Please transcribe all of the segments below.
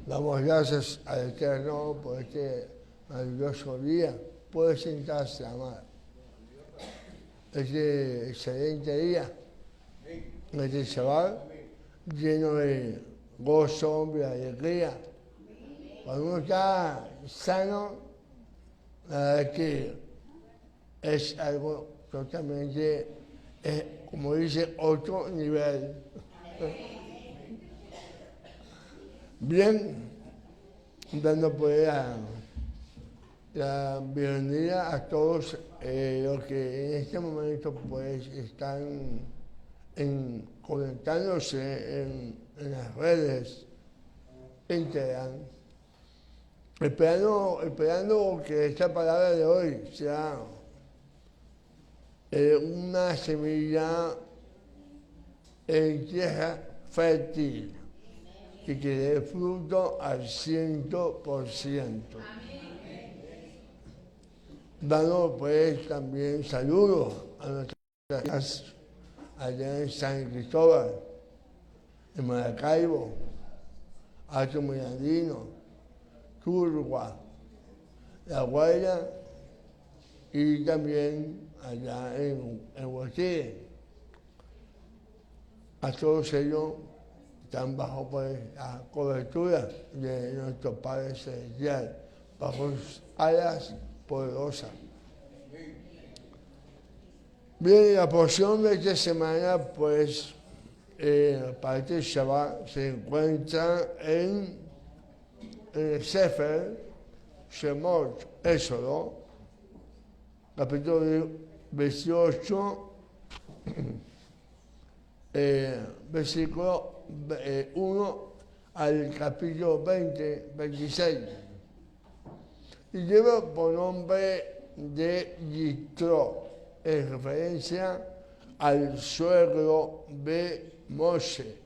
Damos gracias al Eterno por este maravilloso día. Puede sentarse, amado. Este excelente día, este Shabbat, lleno de gozo, de alegría. Cuando uno está sano, la verdad que es algo totalmente, como dice, otro nivel. Bien, dando pues la bienvenida a todos los que en este momento pues están conectándose en las redes, esperando que esta palabra de hoy sea una semilla en tierra fértil y que dé fruto al 100%. Dando pues también saludos a nuestras casas allá en San Cristóbal, en Maracaibo, Alto Mirandino, Turgua, La Guaira y también allá en Guatire. A todos ellos están bajo pues, la cobertura de nuestro Padre Celestial, bajo sus alas poderosas. Bien, la porción de esta semana, pues, para este Shabbat, se encuentra en el Sefer Shemot, Éxodo, capítulo 28, versículo 1 al capítulo 26. Y lleva por nombre de Yitro, en referencia al suegro de Moshe.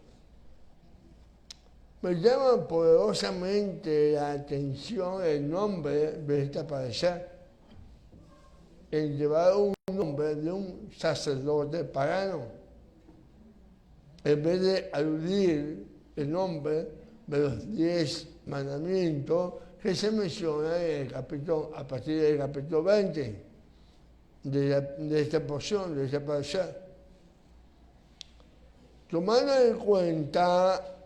Me llama poderosamente la atención el nombre de esta parasha, el llevar un nombre de un sacerdote pagano, en vez de aludir el nombre de los 10 mandamientos que se menciona en el capítulo, a partir del capítulo 20 de esta porción, de esta parasha. Tomando en cuenta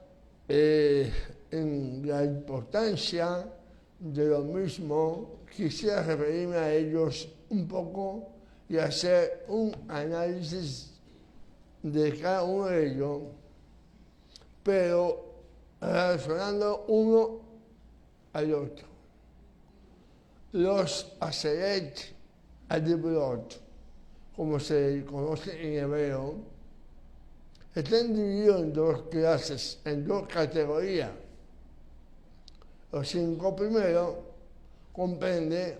en la importancia de lo mismo, quisiera referirme a ellos un poco y hacer un análisis de cada uno de ellos, pero relacionando uno al otro. Los Aseret Adibrot, como se conoce en hebreo, están divididos en dos clases, en dos categorías. Los 5 primeros comprenden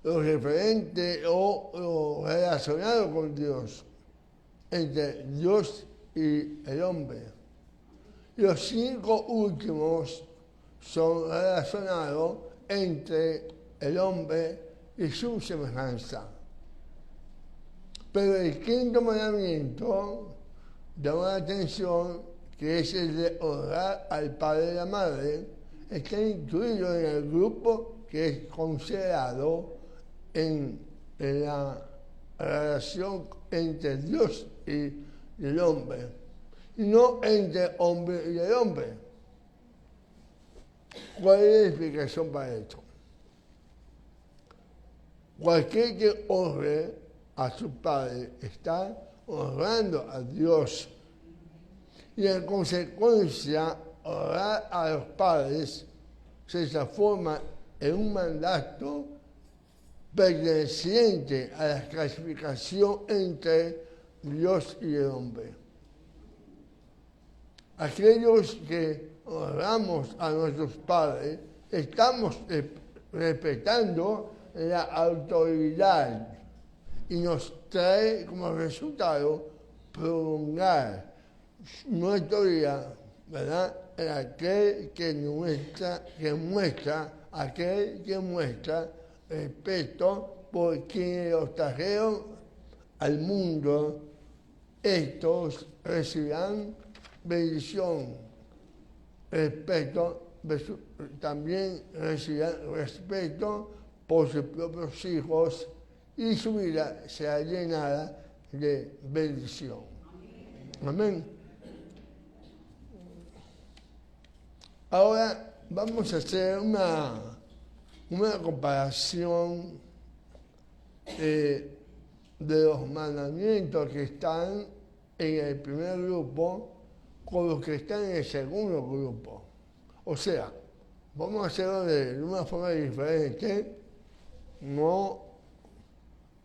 lo referente o lo relacionado con Dios, entre Dios y el hombre. Los 5 últimos son relacionados entre el hombre y su semejanza. Pero el 5.º mandamiento llama la atención, que es el de honrar al padre y la madre, está incluido en el grupo que es considerado en la relación entre Dios y el hombre, y no entre el hombre y el hombre. ¿Cuál es la explicación para esto? Cualquier que honre a su padre está honrando a Dios, y en consecuencia honrar a los padres se transforma en un mandato perteneciente a la clasificación entre Dios y el hombre. Aquellos que honramos a nuestros padres estamos respetando la autoridad y nos trae como resultado prolongar nuestro día, ¿verdad? En aquel que muestra respeto por quienes los trajeron al mundo. Estos recibirán bendición también recibirán respeto por sus propios hijos y su vida será llenada de bendición. Amén. Ahora vamos a hacer una comparación de los mandamientos que están en el primer grupo con los que están en el segundo grupo. O sea, vamos a hacerlo de una forma diferente, no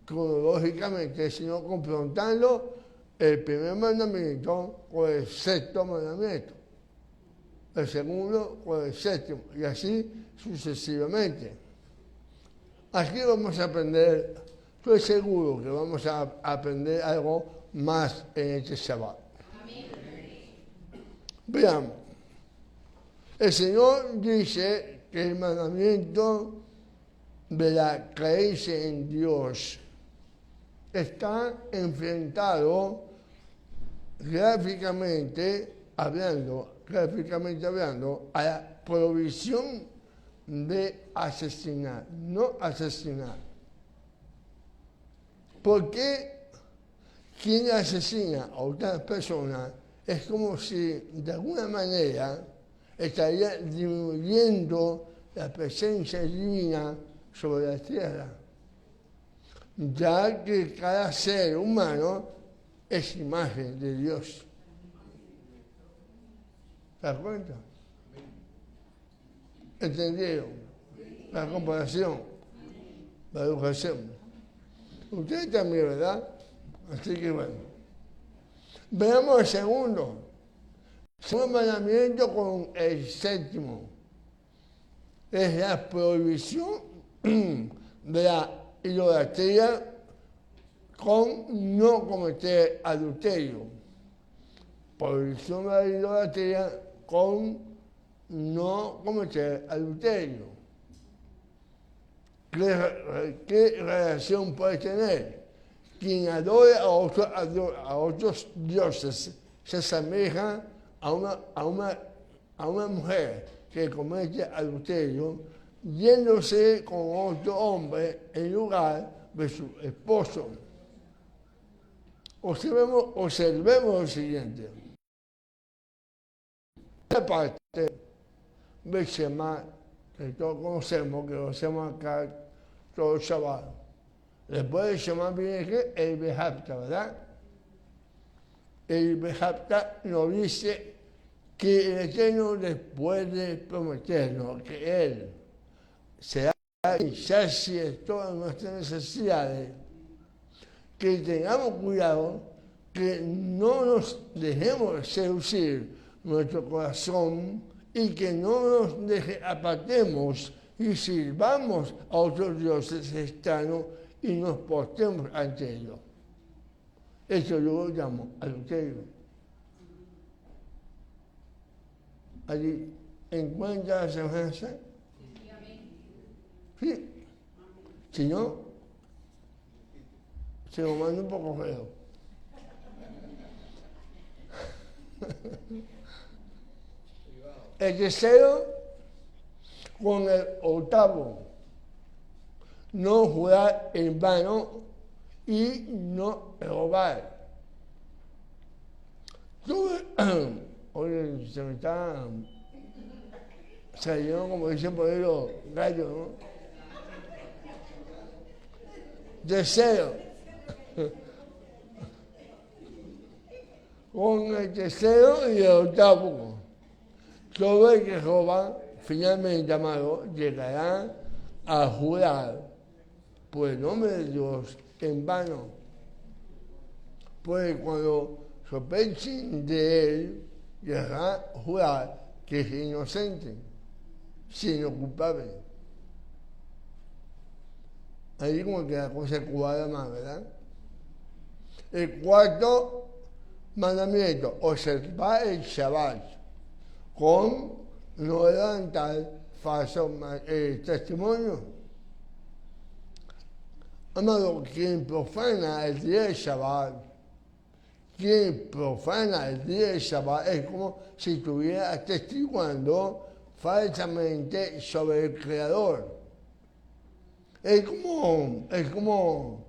cronológicamente, sino confrontando el primer mandamiento con el sexto mandamiento, el segundo con el séptimo, y así sucesivamente. Aquí vamos a aprender, estoy seguro que vamos a aprender algo más en este sábado. Veamos. El Señor dice que el mandamiento de la creencia en Dios está enfrentado gráficamente hablando a la prohibición de asesinar, no asesinar. Porque quien asesina a otras personas es como si de alguna manera estaría disminuyendo la presencia divina sobre la tierra, ya que cada ser humano es imagen de Dios. ¿Se das cuenta? ¿Entendieron? La comparación, la educación. Ustedes también, ¿verdad? Así que bueno. Veamos el segundo. Segundo mandamiento con el séptimo. Es la prohibición de la idolatría con no cometer adulterio. Prohibición de la idolatría con no cometer adulterio. ¿Qué relación puede tener? Quien adora a otros dioses se asemeja a una mujer que comete adulterio yéndose con otro hombre en lugar de su esposo. Observemos lo siguiente. Esta parte del Shema, que todos conocemos, que lo hacemos acá todo el Shabbat. Después del Shema viene el Behapta, ¿verdad? El Behapta nos dice que el Eterno, después de prometernos que Él será y sacie todas nuestras necesidades, que tengamos cuidado, que no nos dejemos seducir nuestro corazón y que no nos apartemos y sirvamos a otros dioses extraños y nos postremos ante ellos. Eso yo lo llamo adulterio. Allí encuentra la semejanza. Sí. Si no, se lo mando un poco feo. El tercero con el octavo. No jurar en vano y no robar. Oye, se me está saliendo, como dicen por ahí, los gallos, ¿no? Tercero, con el tercero y el octavo, todo el que roba, finalmente amado, llegará a jurar por el nombre de Dios en vano. Pues cuando sospechen de él, llegará a jurar que es inocente, sino culpable. Ahí como que la cosa cuadra más, ¿verdad? El cuarto mandamiento, observar el Shabbat con no levantar falso testimonio. Amado, quien profana el día del Shabbat, quien profana el día de Shabbat es como si estuviera atestiguando falsamente sobre el Creador. Es como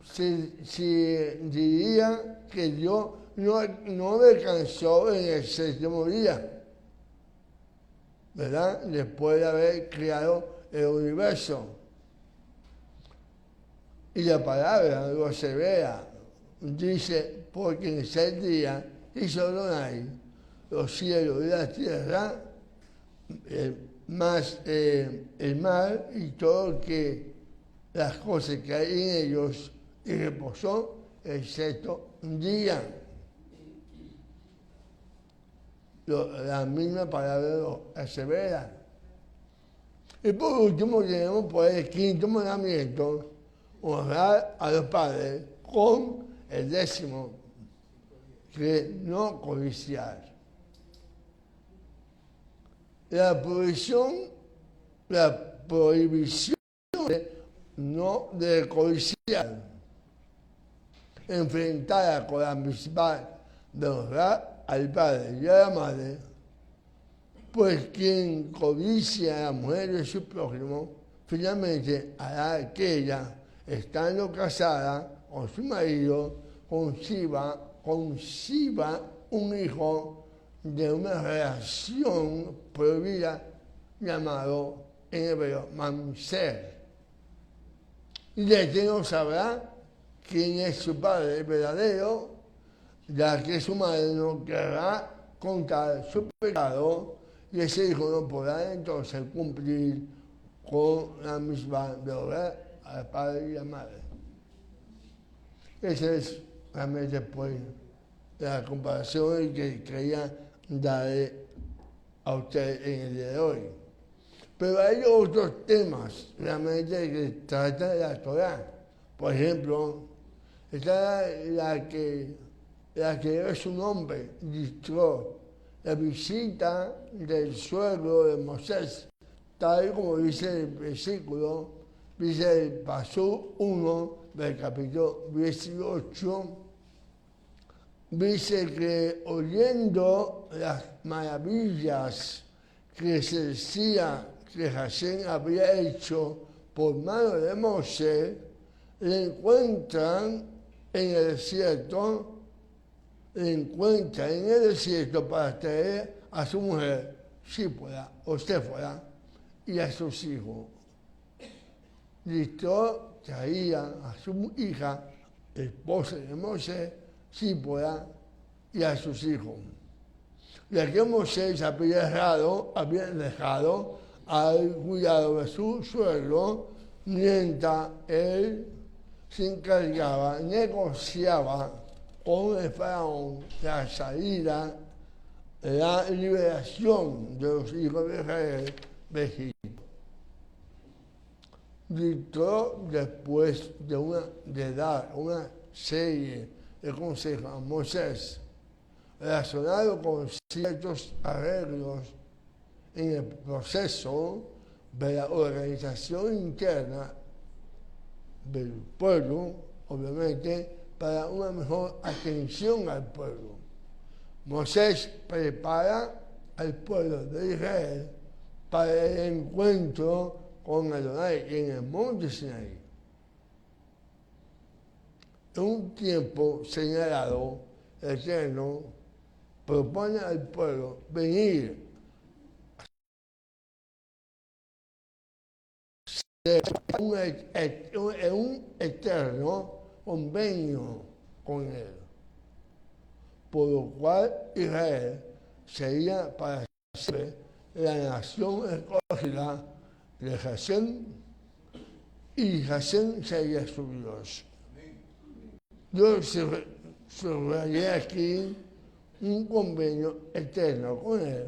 si diría que Dios no descansó en el séptimo día, ¿verdad? Después de haber creado el universo. Y la palabra lo severa dice, porque en 6 días hizo Adonai los cielos y la tierra, más el mar y todo las cosas que hay en ellos, y reposó el sexto día. La misma palabra lo asevera. Y por último tenemos pues el quinto mandamiento, honrar a los padres, con el 10º, que no codiciar. La prohibición de codiciar, enfrentada con la misma de honrar al padre y a la madre, pues quien codicia a la mujer de su prójimo, finalmente hará que ella, estando casada con su marido, conciba un hijo de una relación prohibida llamado en hebreo mamzer. Y de que no sabrá quién es su padre verdadero, ya que su madre no querrá contar su pecado, y ese hijo no podrá entonces cumplir con la misma de honrar al padre y a la madre. Esa es realmente pues la comparación que quería dar a usted en el día de hoy. Pero hay otros temas realmente que tratan la Torá. Por ejemplo, está la que es su nombre, Yitro, la visita del suegro de Moisés, tal como dice el versículo, dice el Pasú 1 del capítulo 18, dice que oyendo las maravillas que se decía que Hashem había hecho por mano de Moisés, le encuentran en el desierto, para traer a su mujer, Sípora o Séfora, y a sus hijos. Yitro traía a su hija, esposa de Moisés, Sípora, y a sus hijos. Ya que Moisés había dejado al cuidado de su suegro, mientras él se encargaba, negociaba con el faraón la salida, la liberación de los hijos de Israel de Egipto. Yitro, después de dar una serie de consejos a Moisés, relacionado con ciertos arreglos en el proceso de la organización interna del pueblo, obviamente, para una mejor atención al pueblo. Moisés prepara al pueblo de Israel para el encuentro con Adonai en el monte Sinaí. En un tiempo señalado, el Eterno propone al pueblo venir en un eterno convenio con él, por lo cual Israel sería para siempre la nación escogida de Hashem, y Hashem sería su Dios. Yo subrayé aquí un convenio eterno con él.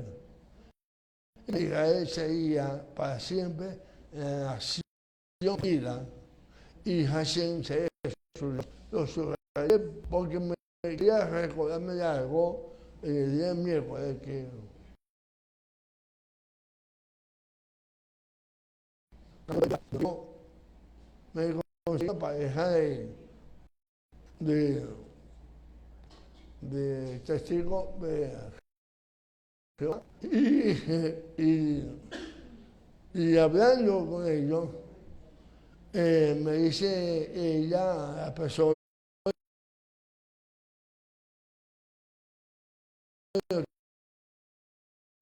Israel sería para siempre la nación escogida, y Hashem sería su Dios. Lo subrayé porque me quería recordarme de algo en el día miércoles que me conocí una pareja de de testigo de Jehová. Y hablando con ellos, me dice ella, la persona,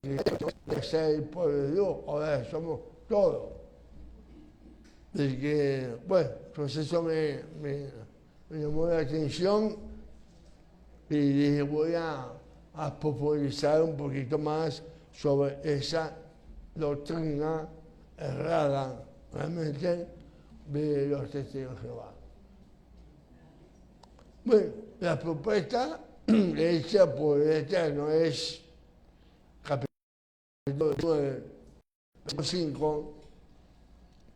de ser el pueblo de Dios, ahora somos todos. Y que, bueno, pues eso me llamó la atención y dije, voy a popularizar un poquito más sobre esa doctrina errada, realmente, de los testigos de Jehová. Bueno, la propuesta hecha por el Eterno es capítulo 9, 5,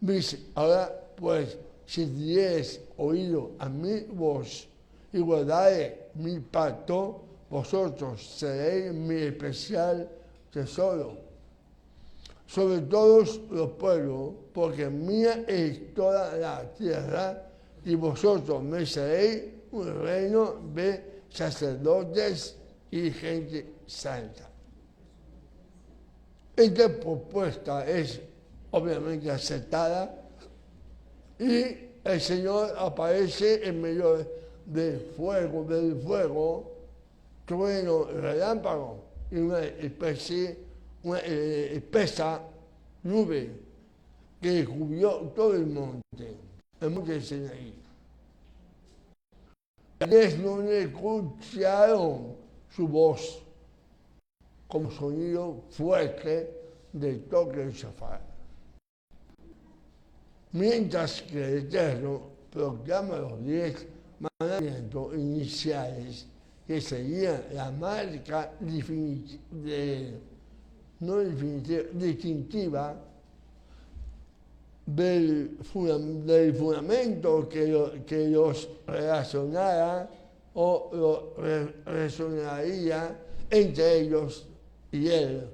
dice, ahora pues, si dieres oído a mi voz y guardaréis mi pacto, vosotros seréis mi especial tesoro sobre todos los pueblos, porque mía es toda la tierra, y vosotros me seréis un reino de sacerdotes y gente santa. Esta propuesta es obviamente aceptada y el Señor aparece en medio del fuego, trueno, relámpago y una espesa nube que cubrió todo el monte de Sinaí. Ellos no escucharon su voz como sonido fuerte del toque del shofar. Mientras que el Eterno proclama los 10 mandamientos iniciales que serían la marca distintiva del fundamento que los relacionara o lo relacionaría entre ellos y él,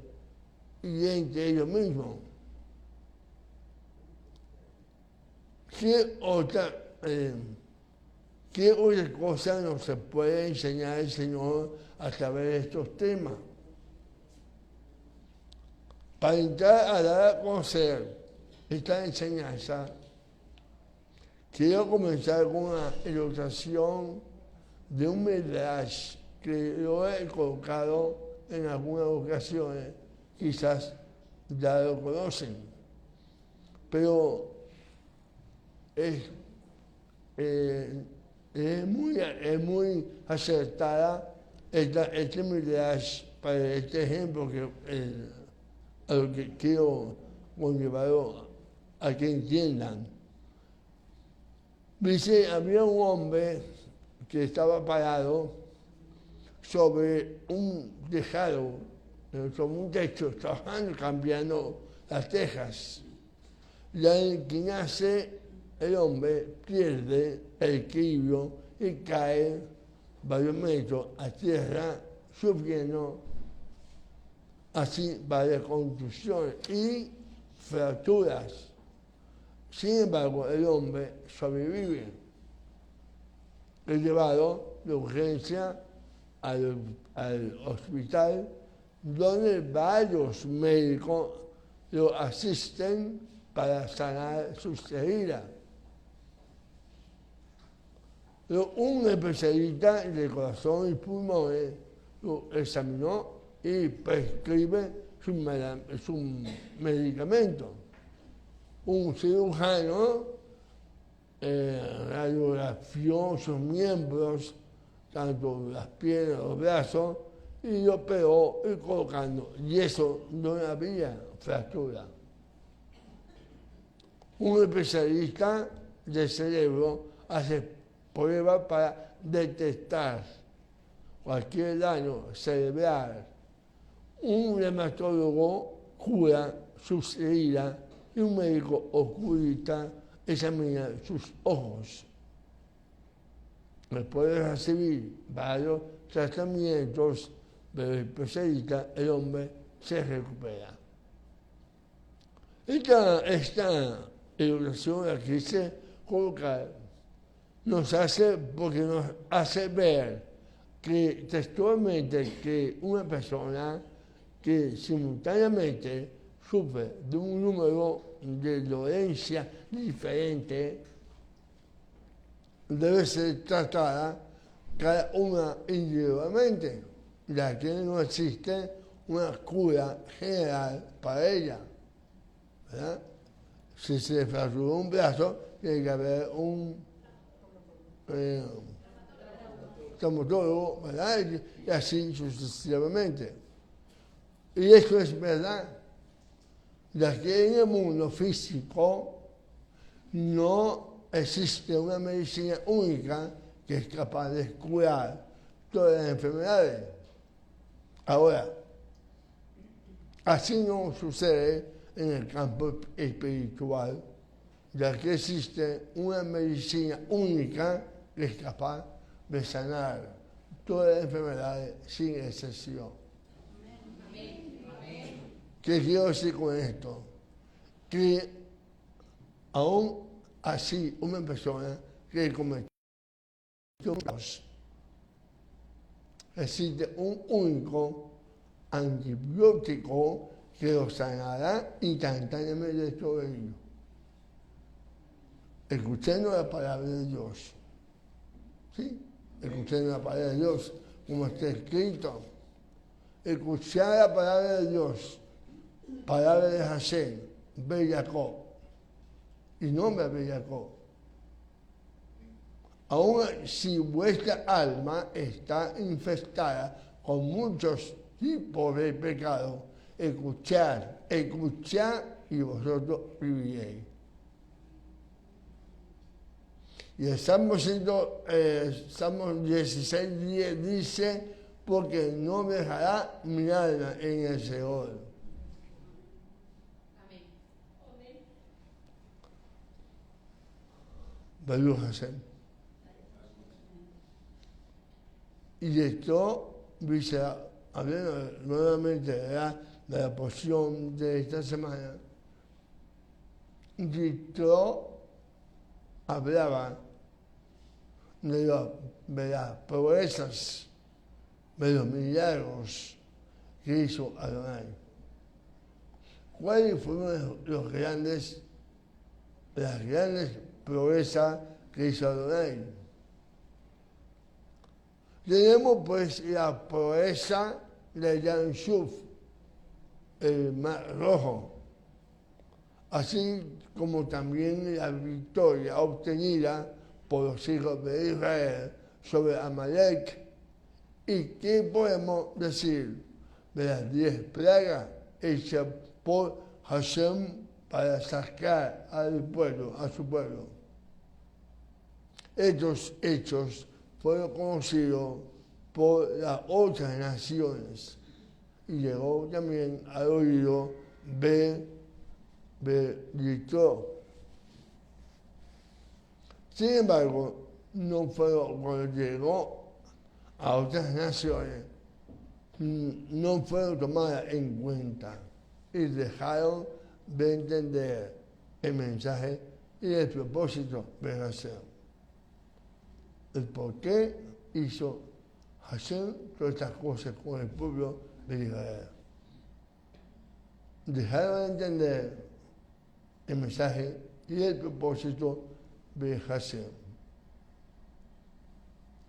y entre ellos mismos. ¿Qué otra cosa nos se puede enseñar el Señor a través de estos temas? Para entrar a dar a conocer esta enseñanza, quiero comenzar con una ilustración de un midrash que lo he colocado en algunas ocasiones, quizás ya lo conocen, pero es muy acertada este midrash para este ejemplo a lo que quiero conllevarlo a que entiendan. Dice, había un hombre que estaba parado sobre un tejado, sobre un techo, trabajando, cambiando las tejas. Y al inclinarse, el hombre pierde el equilibrio y cae varios metros a tierra, sufriendo así varias contusiones y fracturas. Sin embargo, el hombre sobrevive. Es llevado de urgencia al hospital, donde varios médicos lo asisten para sanar sus heridas. Un especialista de corazón y pulmones lo examinó y prescribe su medicamento. Un cirujano radiografió sus miembros, tanto las piernas, los brazos, y lo operó y colocando yeso donde había fractura. Un especialista del cerebro hace pruebas para detectar cualquier daño cerebral. Un reumatólogo cura sus heridas y un médico oculista examina sus ojos. Después de recibir varios tratamientos del especialista, el hombre se recupera. Esta ilustración aquí se coloca, porque nos hace ver que textualmente que una persona que simultáneamente sufre de un número de dolencia diferente debe ser tratada cada una individualmente, ya que no existe una cura general para ella, ¿verdad? Si se fracturó un brazo, tiene que haber un traumatólogo, ¿verdad? Y así sucesivamente. Y eso es verdad, ya que en el mundo físico no existe una medicina única que es capaz de curar todas las enfermedades. Ahora, así no sucede en el campo espiritual, ya que existe una medicina única que es capaz de sanar todas las enfermedades sin excepción. ¿Qué quiero decir con esto? Que aún así una persona que cometió existe un único antibiótico que lo sanará instantáneamente de todo ello. Escuchando la palabra de Dios. ¿Sí? Escuchando la palabra de Dios, como está escrito. Escuchar la palabra de Dios, palabra de Hashem, ve Jacob, y nombre de Jacob. Aún si vuestra alma está infestada con muchos tipos de pecado, escuchad y vosotros viviréis. Y el Salmo 16:10 dice, porque no dejará mi alma en el Seol. Baruch Hashem. Y esto, dice, hablando nuevamente de la porción de esta semana, Yitro hablaba de las proezas, de los milagros que hizo Adonai. ¿Cuáles fueron las grandes proezas que hizo Adonai? Tenemos pues la proeza de Yam Suf, el Mar Rojo, así como también la victoria obtenida por los hijos de Israel sobre Amalek. ¿Y qué podemos decir de las 10 plagas hechas por Hashem para sacar al pueblo, a su pueblo? Estos hechos fueron conocidos por las otras naciones y llegó también al oído de Yitro. Sin embargo, no fueron, cuando llegó a otras naciones, no fueron tomadas en cuenta y dejaron de entender el mensaje y el propósito de Hashem. El por qué hizo Hashem todas estas cosas con el pueblo de Israel. Dejaron de entender el mensaje y el propósito de Hashem.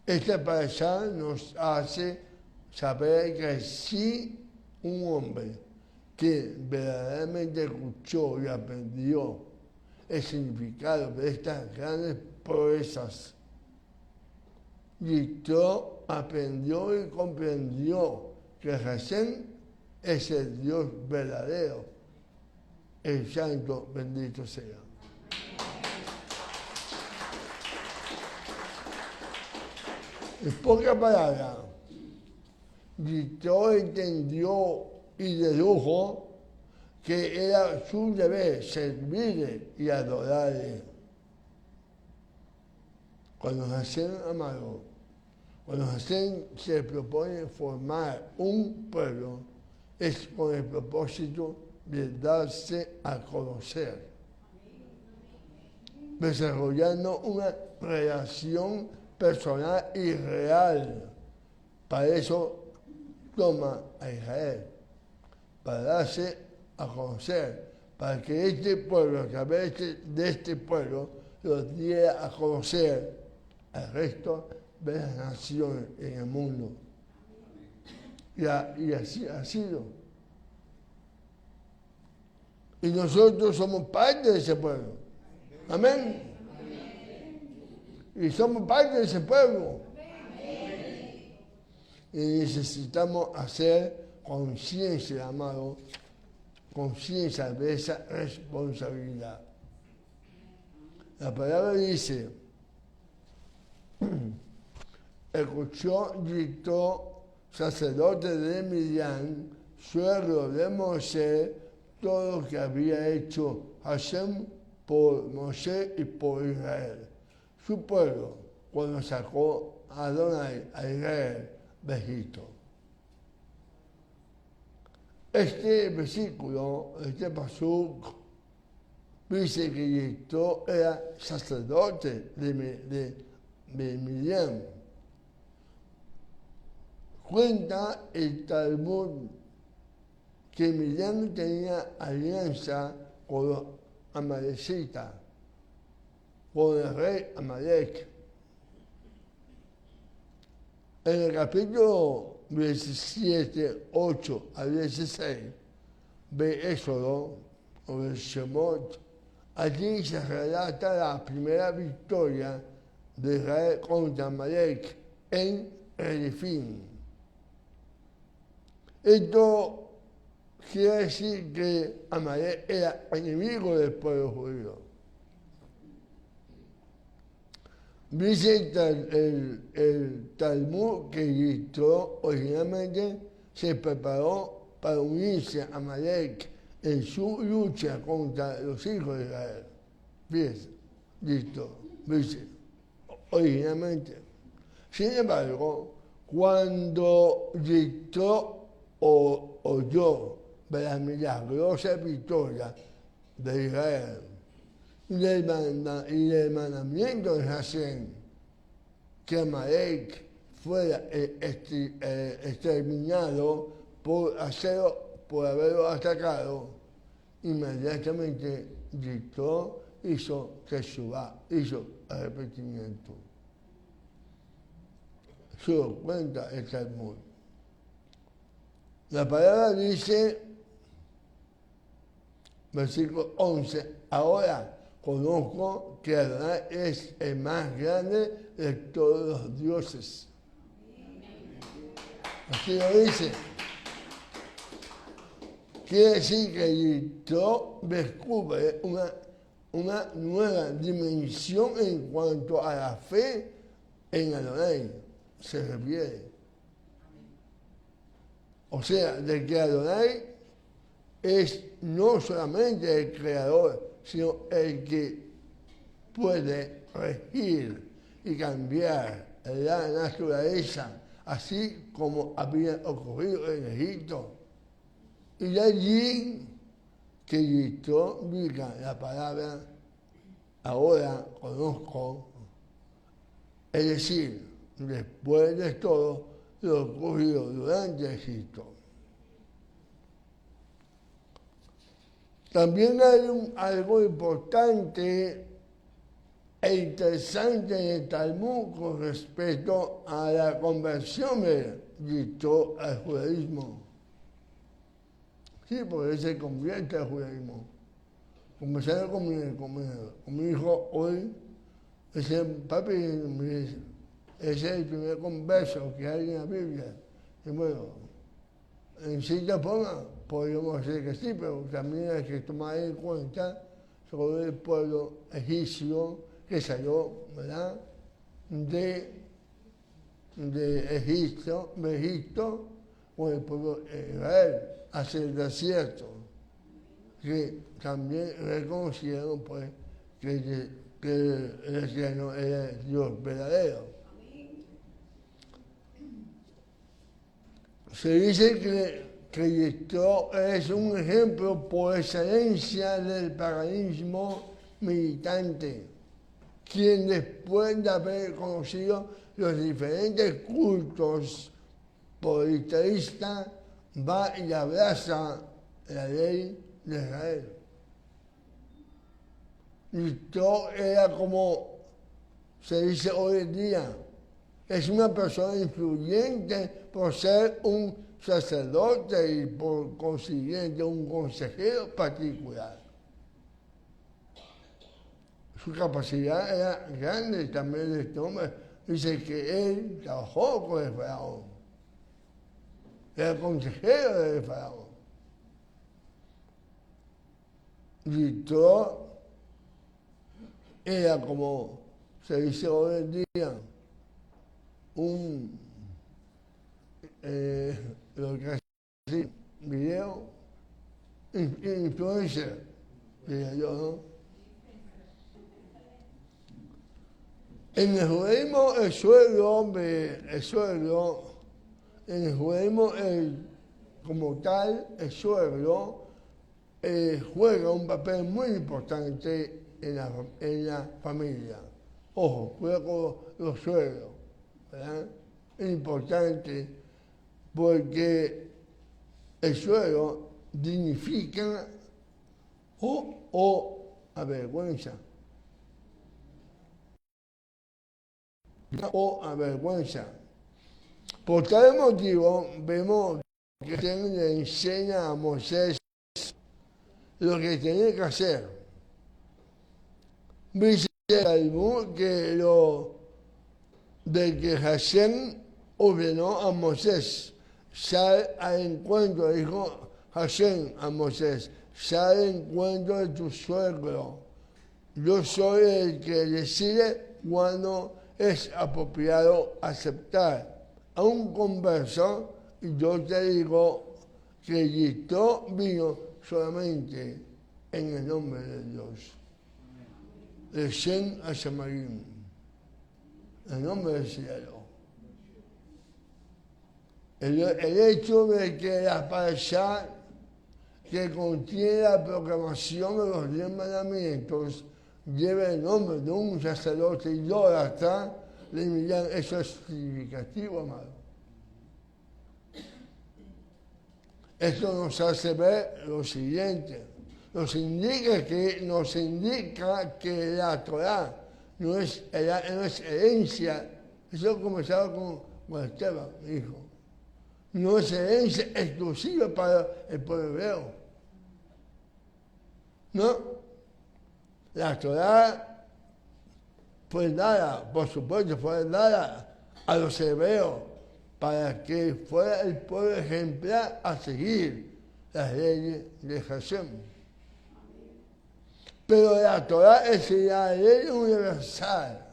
Esta parasha nos hace saber que sí un hombre que verdaderamente escuchó y aprendió el significado de estas grandes proezas. Yitro aprendió y comprendió que Hashem es el Dios verdadero, el santo bendito sea. En pocas palabras, Yitro entendió y dedujo que era su deber servirle y adorarle. Cuando Hashem amado, cuando Hashem se propone formar un pueblo, es con el propósito de darse a conocer, desarrollando una relación personal y real Para eso toma a Israel, para darse a conocer, para que este pueblo, a través de este pueblo, los diera a conocer al resto de las naciones en el mundo. Y así ha sido. Y nosotros somos parte de ese pueblo. Amén. Y somos parte de ese pueblo. Y necesitamos hacer conciencia, amado, conciencia de esa responsabilidad. La palabra dice, escuchó Yitro, sacerdote de Midian, suegro de Moisés, todo lo que había hecho Hashem por Moisés y por Israel, su pueblo, cuando sacó a Adonai, a Israel, de Egipto. Este versículo, este pasuk, dice que Yitro era sacerdote de Midian. Cuenta el Talmud que Midian tenía alianza con los amalecitas, con el rey Amalek. En el capítulo 17, 8 a 16, de Éxodo, o de Shemot, allí se relata la primera victoria de Israel contra Amalek en Redefín. Esto quiere decir que Amalek era enemigo del pueblo judío. Dice el Talmud que Yitro originalmente se preparó para unirse a Amalek en su lucha contra los hijos de Israel. Fíjense, Yitro, dice, originalmente. Sin embargo, cuando Yitro oyó de la milagrosa victoria de Israel y del mandamiento de Hashem, que Amalek fuera exterminado por haberlo atacado, inmediatamente Yitro hizo teshuvá, hizo arrepentimiento. Se lo cuenta el Talmud. La palabra dice, versículo 11, ahora conozco que Adonai es el más grande de todos los dioses. Así lo dice. Quiere decir que Yitro descubre una nueva dimensión en cuanto a la fe en Adonai se refiere. O sea, de que Adonai es no solamente el creador, sino el que puede regir y cambiar la naturaleza, así como había ocurrido en Egipto. Y de allí que Yitro diga la palabra, ahora conozco, es decir, después de todo lo ocurrido durante Egipto. También hay algo importante e interesante en el Talmud con respecto a la conversión de Yitro al judaísmo. Sí, porque él se convierte al judaísmo. Conversando con mi hijo hoy, dice, papi, ese es el primer converso que hay en la Biblia. Y bueno, en cierta forma podríamos decir que sí, pero también hay que tomar en cuenta sobre el pueblo egipcio que salió, ¿verdad?, de Egipto con el pueblo de Israel hacia el desierto, que también reconocieron pues que el eterno era el Dios verdadero. Se dice que Yitro es un ejemplo por excelencia del paganismo militante, quien después de haber conocido los diferentes cultos politarista, va y abraza la ley de Israel. Yitro era como se dice hoy en día, es una persona influyente por ser un sacerdote y por consiguiente un consejero particular. Su capacidad era grande también de este hombre. Dice que él trabajó con el faraón. Era consejero del faraón. Yitro era como se dice hoy en día un lo que hace video influencer, diría yo, ¿no? En el judaísmo el suegro, en el judaísmo como tal, el suegro juega un papel muy importante en la familia. Ojo, cuidado con los suegros, ¿verdad? Es importante porque el suegro dignifica o avergüenza. O avergüenza. Por tal motivo, vemos que le enseña a Moisés lo que tenía que hacer. Dice que de que Hashem ordenó a Moisés, sal al encuentro, dijo Hashem a Moisés, sal al encuentro de tu suegro. Yo soy el que decide cuando es apropiado aceptar a un converso, y yo te digo que Yitro vino solamente en el nombre de Dios. De Shem Hashemarim, el nombre del cielo. El hecho de que la parashá que contiene la proclamación de los 10 mandamientos lleve el nombre de un sacerdote idólatra, le miran, eso es significativo, amado. Esto nos hace ver lo siguiente. Nos indica que la Torah no es herencia. Eso comenzaba con Esteban, mi hijo. No es herencia exclusiva para el pueblo hebreo. No. La Torah fue dada, por supuesto, fue dada a los hebreos para que fuera el pueblo ejemplar a seguir las leyes de Hashem. Pero la Torah es la ley universal.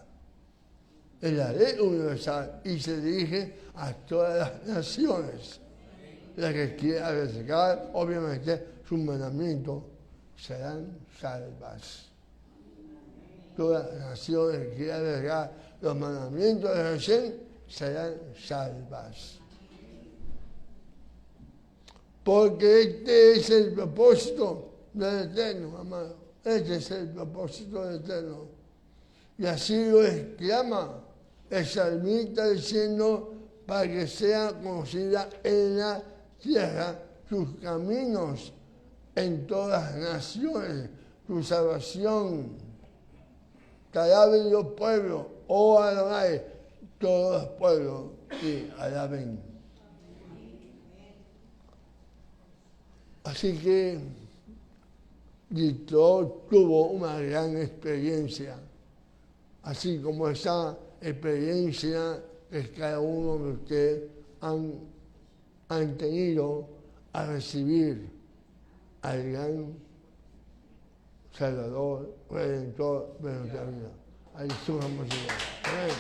Es la ley universal y se dirige a todas las naciones. Las que quieran arriesgar, obviamente, sus mandamientos serán salvas. Todas las naciones que quieran arriesgar los mandamientos de Hashem serán salvas. Porque este es el propósito del Eterno, amado. Este es el propósito del Eterno. Y así lo exclama el salmista diciendo, para que sea conocida en la tierra sus caminos en todas las naciones, tu salvación. Que alaben los pueblos, oh Adonai, todos los pueblos que alaben. Así que Yitro tuvo una gran experiencia, así como esa experiencia que cada uno de ustedes han tenido a recibir al gran Salvador, Redentor de nuestra vida. A Jesús vamos a llegar. Amén.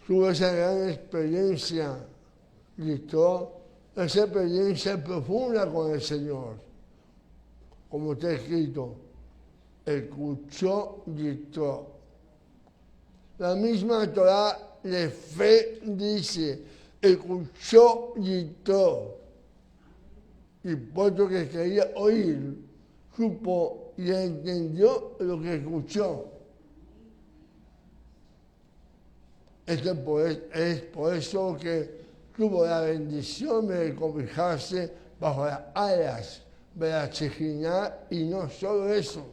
Tuvo esa gran experiencia, Yitro, esa experiencia profunda con el Señor. Como está escrito, escuchó Yitro. La misma Torah de fe dice, escuchó Yitro. Y puesto que quería oír, supo y entendió lo que escuchó. Es por eso que tuvo la bendición de cobijarse bajo las alas de la Shejinah, y no solo eso,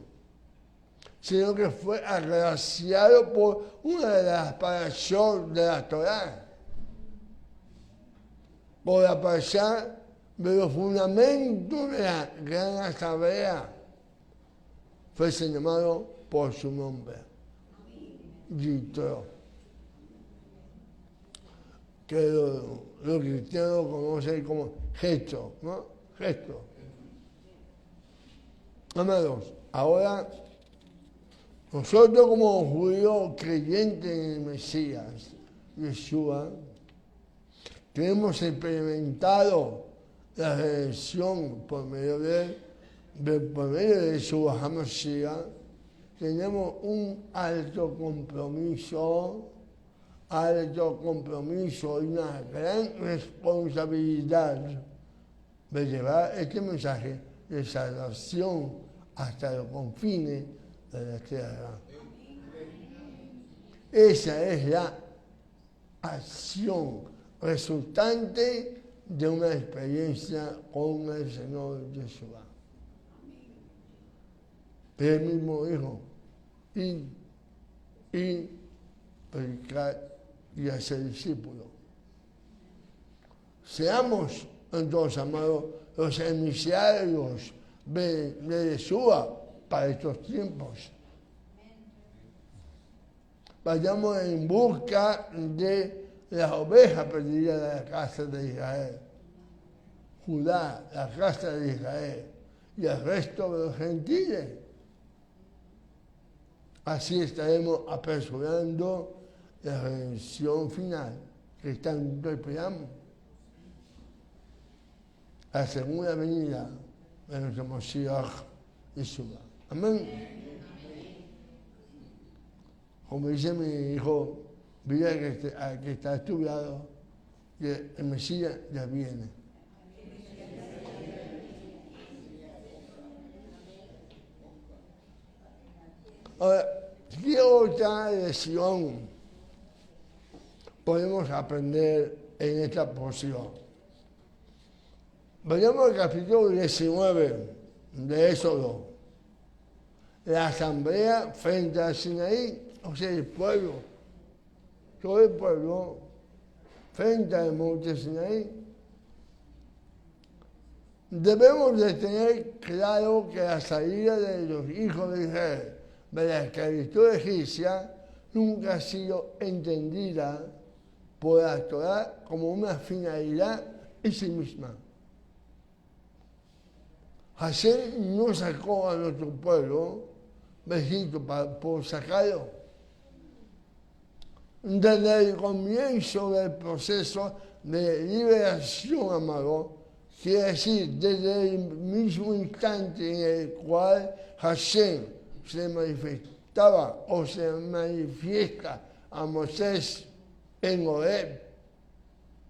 sino que fue agraciado por una de las parashot de la Torá, por la parashá de los fundamentos de la gran asamblea. Fue llamado por su nombre, Yitro, que los cristianos conocen como gesto, ¿no? Gesto. Amados, ahora nosotros como judíos creyentes en el Mesías, Yeshua, que hemos experimentado la redención por medio de Yeshua HaMashiach, tenemos un alto compromiso y una gran responsabilidad de llevar este mensaje de salvación hasta los confines de la tierra. Esa es la acción resultante de una experiencia con el Señor Yeshua. Él mismo dijo, y predicar y hacer discípulos. Seamos entonces, amados, los emisarios de Yeshua para estos tiempos. Vayamos en busca de las ovejas perdidas de la casa de Israel, Judá, la casa de Israel y el resto de los gentiles. Así estaremos apresurando la redención final que tanto esperamos, la segunda venida de nuestro Mashiach Yeshua. Amén. Como dice mi hijo, mira que está estudiado, que el Mesías ya viene. Ahora, ¿qué otra lección podemos aprender en esta porción? Vayamos al capítulo 19 de Éxodo. La asamblea frente al Sinaí, o sea, el pueblo, todo el pueblo, frente al monte Sinaí. Debemos de tener claro que la salida de los hijos de Israel de la esclavitud egipcia nunca ha sido entendida por la Torá como una finalidad en sí misma. Hashem no sacó a nuestro pueblo de Egipto por sacarlo. Desde el comienzo del proceso de liberación, amado, quiere decir, desde el mismo instante en el cual Hashem se manifestaba o se manifiesta a Moisés en Horeb,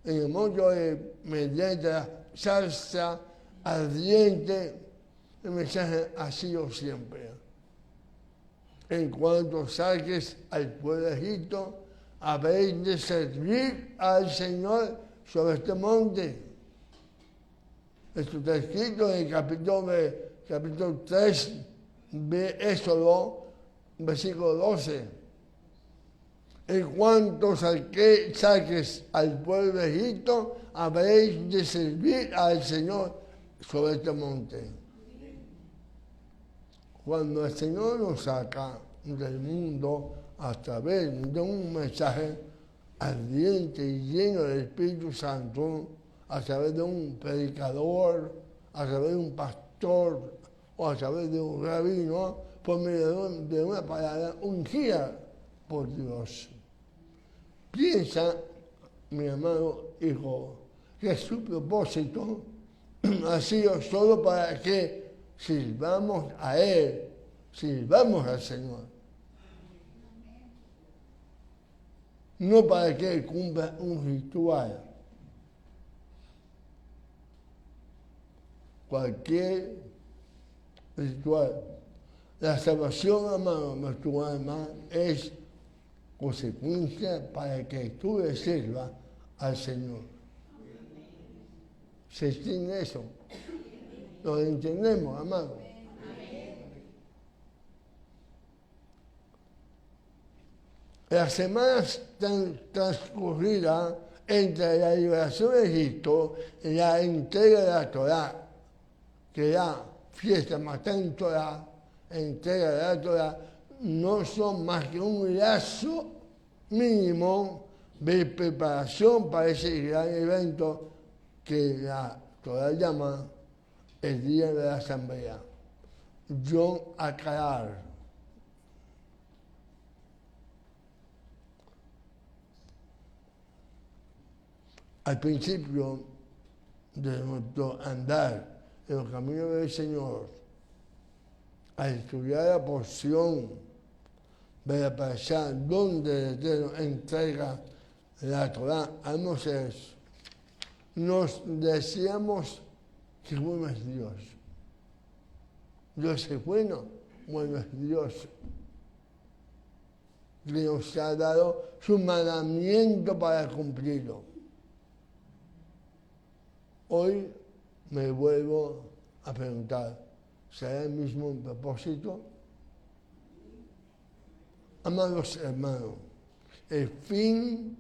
en el monte mediante la zarza ardiente, el mensaje ha sido siempre: en cuanto saques al pueblo de Egipto, habéis de servir al Señor sobre este monte. Esto está escrito en el capítulo 3 de Éxodo, versículo 12. En cuanto saques al pueblo de Egipto, habréis de servir al Señor sobre este monte. Cuando el Señor nos saca del mundo a través de un mensaje ardiente y lleno del Espíritu Santo, a través de un predicador, a través de un pastor o a través de un rabino, por medio de una palabra ungida por Dios. Piensa, mi amado hijo, que su propósito ha sido solo para que sirvamos a Él, sirvamos al Señor. No para que Él cumpla un ritual. Cualquier ritual. La salvación, amado, nuestro alma, es consecuencia para que tú le sirvas al Señor. ¿Se entiende eso? ¿Lo entendemos, amado? Las semanas transcurridas entre la liberación de Egipto y la entrega de la Torá, que la fiesta Matán Torá, entrega de la Torá, no son más que un lazo mínimo de preparación para ese gran evento que la Torá llama el Día de la Asamblea, Yom HaKarar. Al principio de nuestro andar en los caminos del Señor, al estudiar la porción de la parashá donde el Eterno entrega la Torá a Moisés, nos decíamos que bueno es Dios. Dios es bueno es Dios, que nos ha dado su mandamiento para cumplirlo. Hoy me vuelvo a preguntar, ¿será el mismo propósito? Amados hermanos, el fin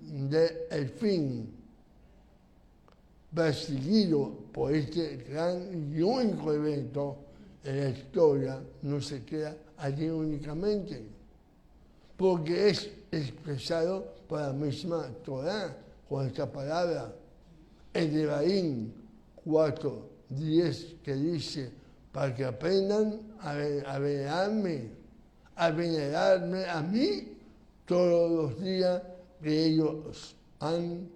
perseguido por este gran y único evento en la historia no se queda allí únicamente, porque es expresado por la misma Torá, con esta palabra, el de Devarim 4:10, que dice, para que aprendan a venerarme a mí todos los días que ellos han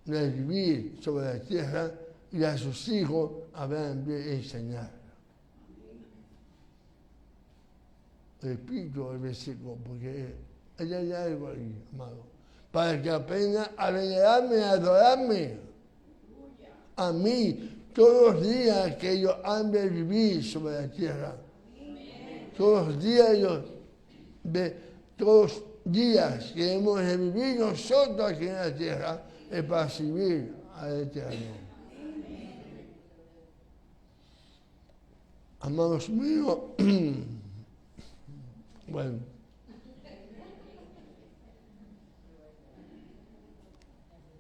de vivir sobre la tierra, y a sus hijos habrán de enseñar. Repito el versículo porque hay algo ahí, amado. Para que aprendan a venerarme, a adorarme a mí todos los días que ellos han de vivir sobre la tierra. Todos los días que hemos de vivir nosotros aquí en la tierra es para servir al Eterno. Amados míos, bueno,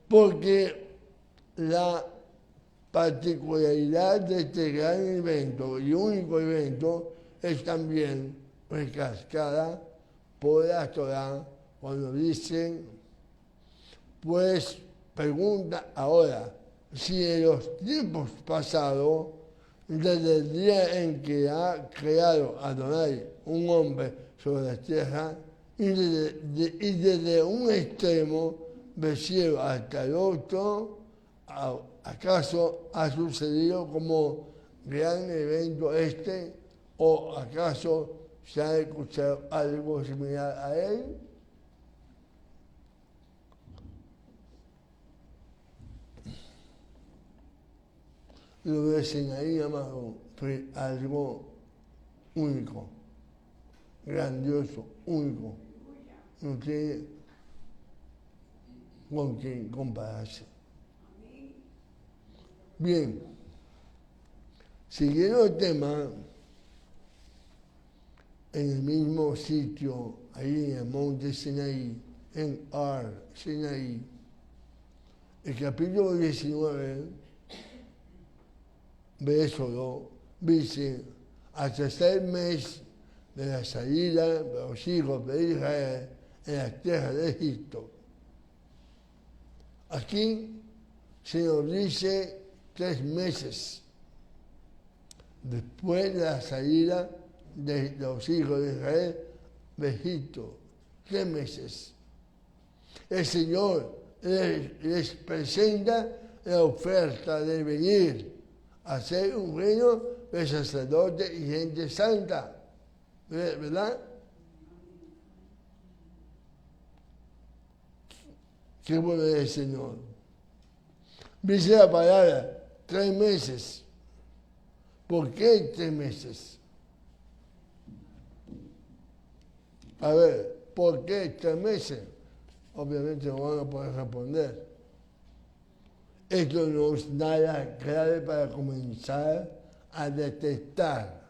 porque la particularidad de este gran evento y único evento es también recalcada por la Torá cuando dicen, pues pregunta ahora, si en los tiempos pasados, desde el día en que ha creado Adonai un hombre sobre la tierra, y desde un extremo del cielo hasta el otro, ¿acaso ha sucedido como gran evento este? ¿O acaso se ha escuchado algo similar a él? Lo de Sinaí, amado, fue algo único, grandioso, único. No tiene con quien compararse. Bien, siguiendo el tema, en el mismo sitio, ahí en el monte Sinaí, en Sinaí, el capítulo 19, verso 2, dice, al tercer mes de la salida de los hijos de Israel en la tierra de Egipto. Aquí se nos dice 3 meses después de la salida de los hijos de Israel de Egipto. 3 meses. El Señor les presenta la oferta de venir a ser un reino de sacerdotes y gente santa. ¿Verdad? ¿Qué puede el Señor? Dice la palabra, 3 meses. ¿Por qué 3 meses? A ver, ¿por qué 3 meses? obviamente no van a poder responder. Esto no es nada clave para comenzar a detectar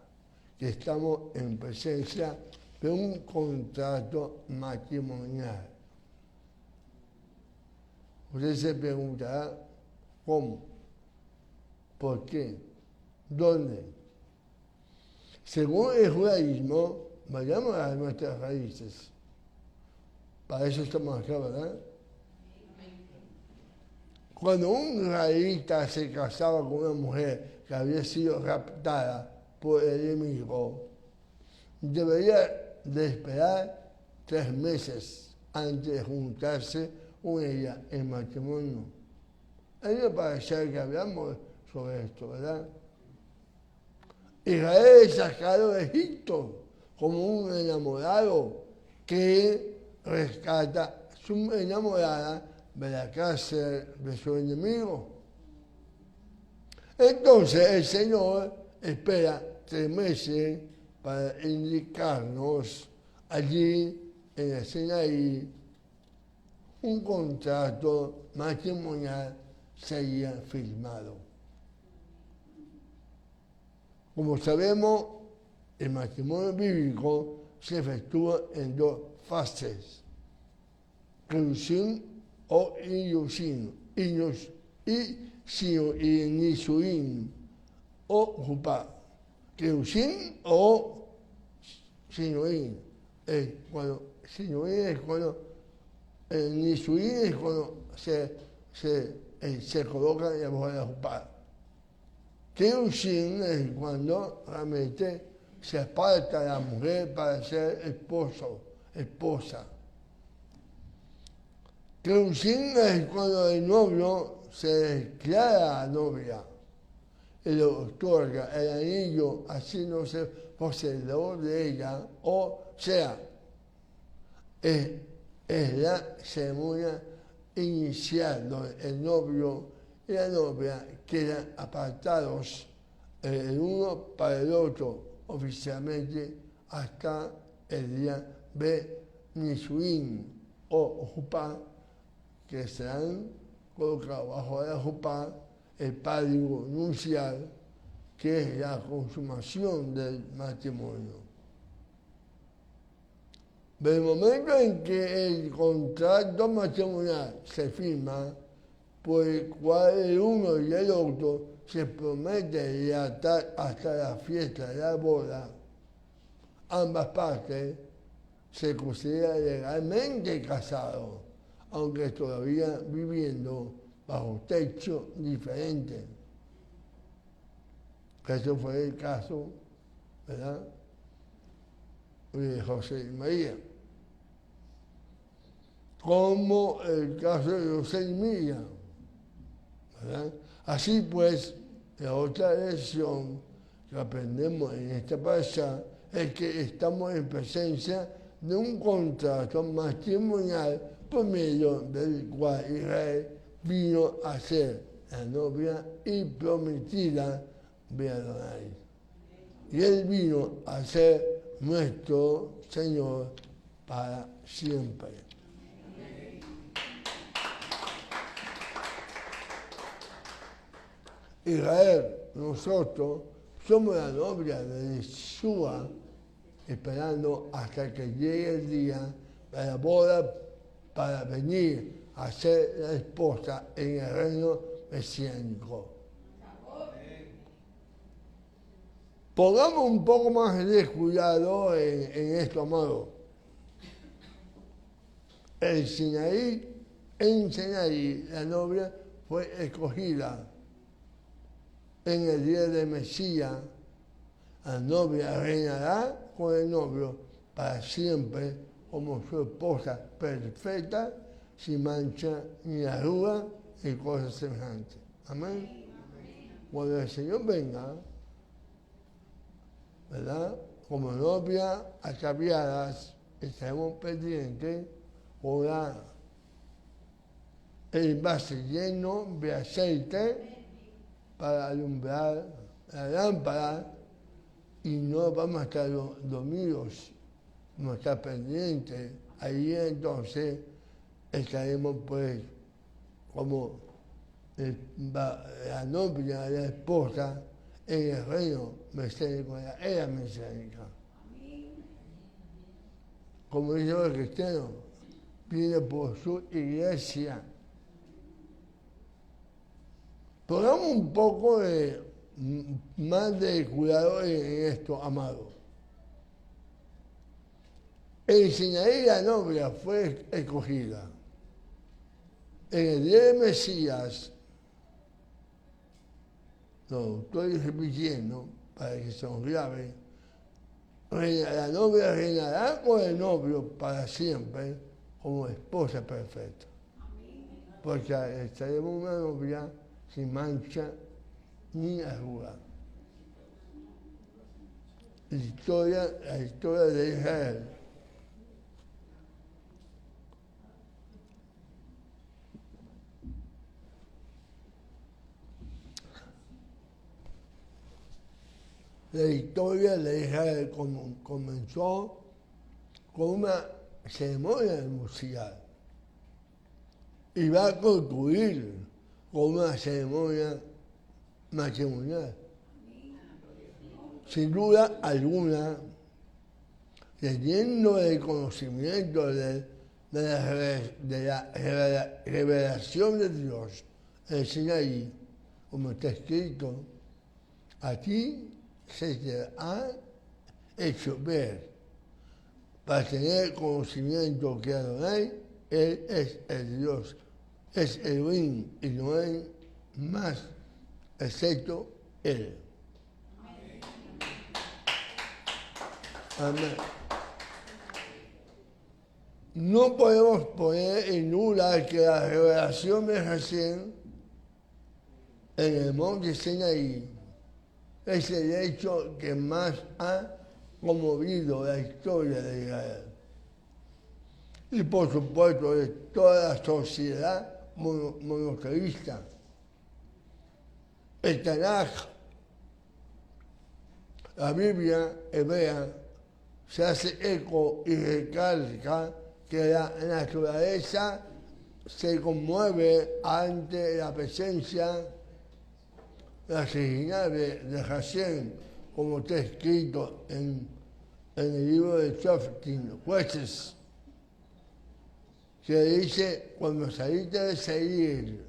que estamos en presencia de un contrato matrimonial. Usted se preguntará, ¿cómo? ¿Por qué? ¿Dónde? Según el judaísmo, vayamos a nuestras raíces. Para eso estamos acá, ¿verdad? Cuando un israelita se casaba con una mujer que había sido raptada por el enemigo, debería de esperar 3 meses antes de juntarse con ella en matrimonio. A mí me parece que hablamos sobre esto, ¿verdad? Israel es sacado de Egipto como un enamorado que rescata a su enamorada de la cárcel de su enemigo. Entonces el Señor espera 3 meses para indicarnos allí en el Sinaí un contrato matrimonial sería firmado. Como sabemos, el matrimonio bíblico se efectúa en 2 fases: Kirushim o Inyushim, y Nisuim o Jupá. Kirushim o Sinuim. Sinuim es cuando Nisuim es cuando se coloca en la boca de la Jupá. Kirushim es cuando realmente se aparta a la mujer para ser esposa. Kirushim es cuando el novio se declara novia y le otorga el anillo haciéndose poseedor de ella, o sea, es la ceremonia inicial donde el novio y la novia quedan apartados el uno para el otro oficialmente hasta el día de Nisuim o Jupá, que serán colocados bajo la Jupá el párrigo nupcial, que es la consumación del matrimonio. Del momento en que el contrato matrimonial se firma, por el cual el uno y el otro se prometen lealtad hasta la fiesta de la boda, ambas partes se consideran legalmente casados, aunque todavía viviendo bajo techo diferente. Eso fue el caso, ¿verdad?, de José y María. Como el caso de José y Miriam, ¿verdad? Así pues, la otra lección que aprendemos en esta pasada es que estamos en presencia de un contrato matrimonial por medio del cual Israel vino a ser la novia y prometida de Adonai. Y Él vino a ser nuestro Señor para siempre. Israel, nosotros somos la novia de Yeshua, esperando hasta que llegue el día de la boda para venir a ser la esposa en el reino mesiánico. Pongamos un poco más de cuidado en esto, amado. En Sinaí, la novia fue escogida. En el día de Mesías, la novia reinará con el novio para siempre como su esposa perfecta, sin mancha ni arruga ni cosas semejantes. Amén. Cuando el Señor venga, ¿verdad?, como novia ataviadas, estaremos pendientes con el vaso lleno de aceite para alumbrar la lámpara, y no vamos a estar dormidos, vamos a estar pendientes. Ahí entonces estaremos pues como la novia, la esposa, en el reino mesiánico de la era mesiánica. Como dice el cristiano, viene por su iglesia. Pongamos un poco más de cuidado en esto, amado. En Sinaí la novia fue escogida. En el día del Mesías, lo estoy repitiendo para que se nos grabe, la novia reinará con el novio para siempre como esposa perfecta. Porque estaremos una novia sin mancha ni arruga. La historia de Israel. La historia de Israel comenzó con una ceremonia nupcial y va a concluir con una ceremonia matrimonial. Sin duda alguna, teniendo el conocimiento de la revelación de Dios en Sinaí, como está escrito, a ti se te ha hecho ver para tener conocimiento que Adonai, Él es el Dios, es Elohim y no hay más excepto Él. Amén. No podemos poner en duda que la revelación de recién en el monte Sinaí es el hecho que más ha conmovido la historia de Israel. Y por supuesto de toda la sociedad monoteísta. El Tanaj, la Biblia hebrea, se hace eco y recalca que la naturaleza se conmueve ante la presencia original de Hashem, como está escrito en el libro de Shoftim, Jueces, que dice: cuando saliste de Seir,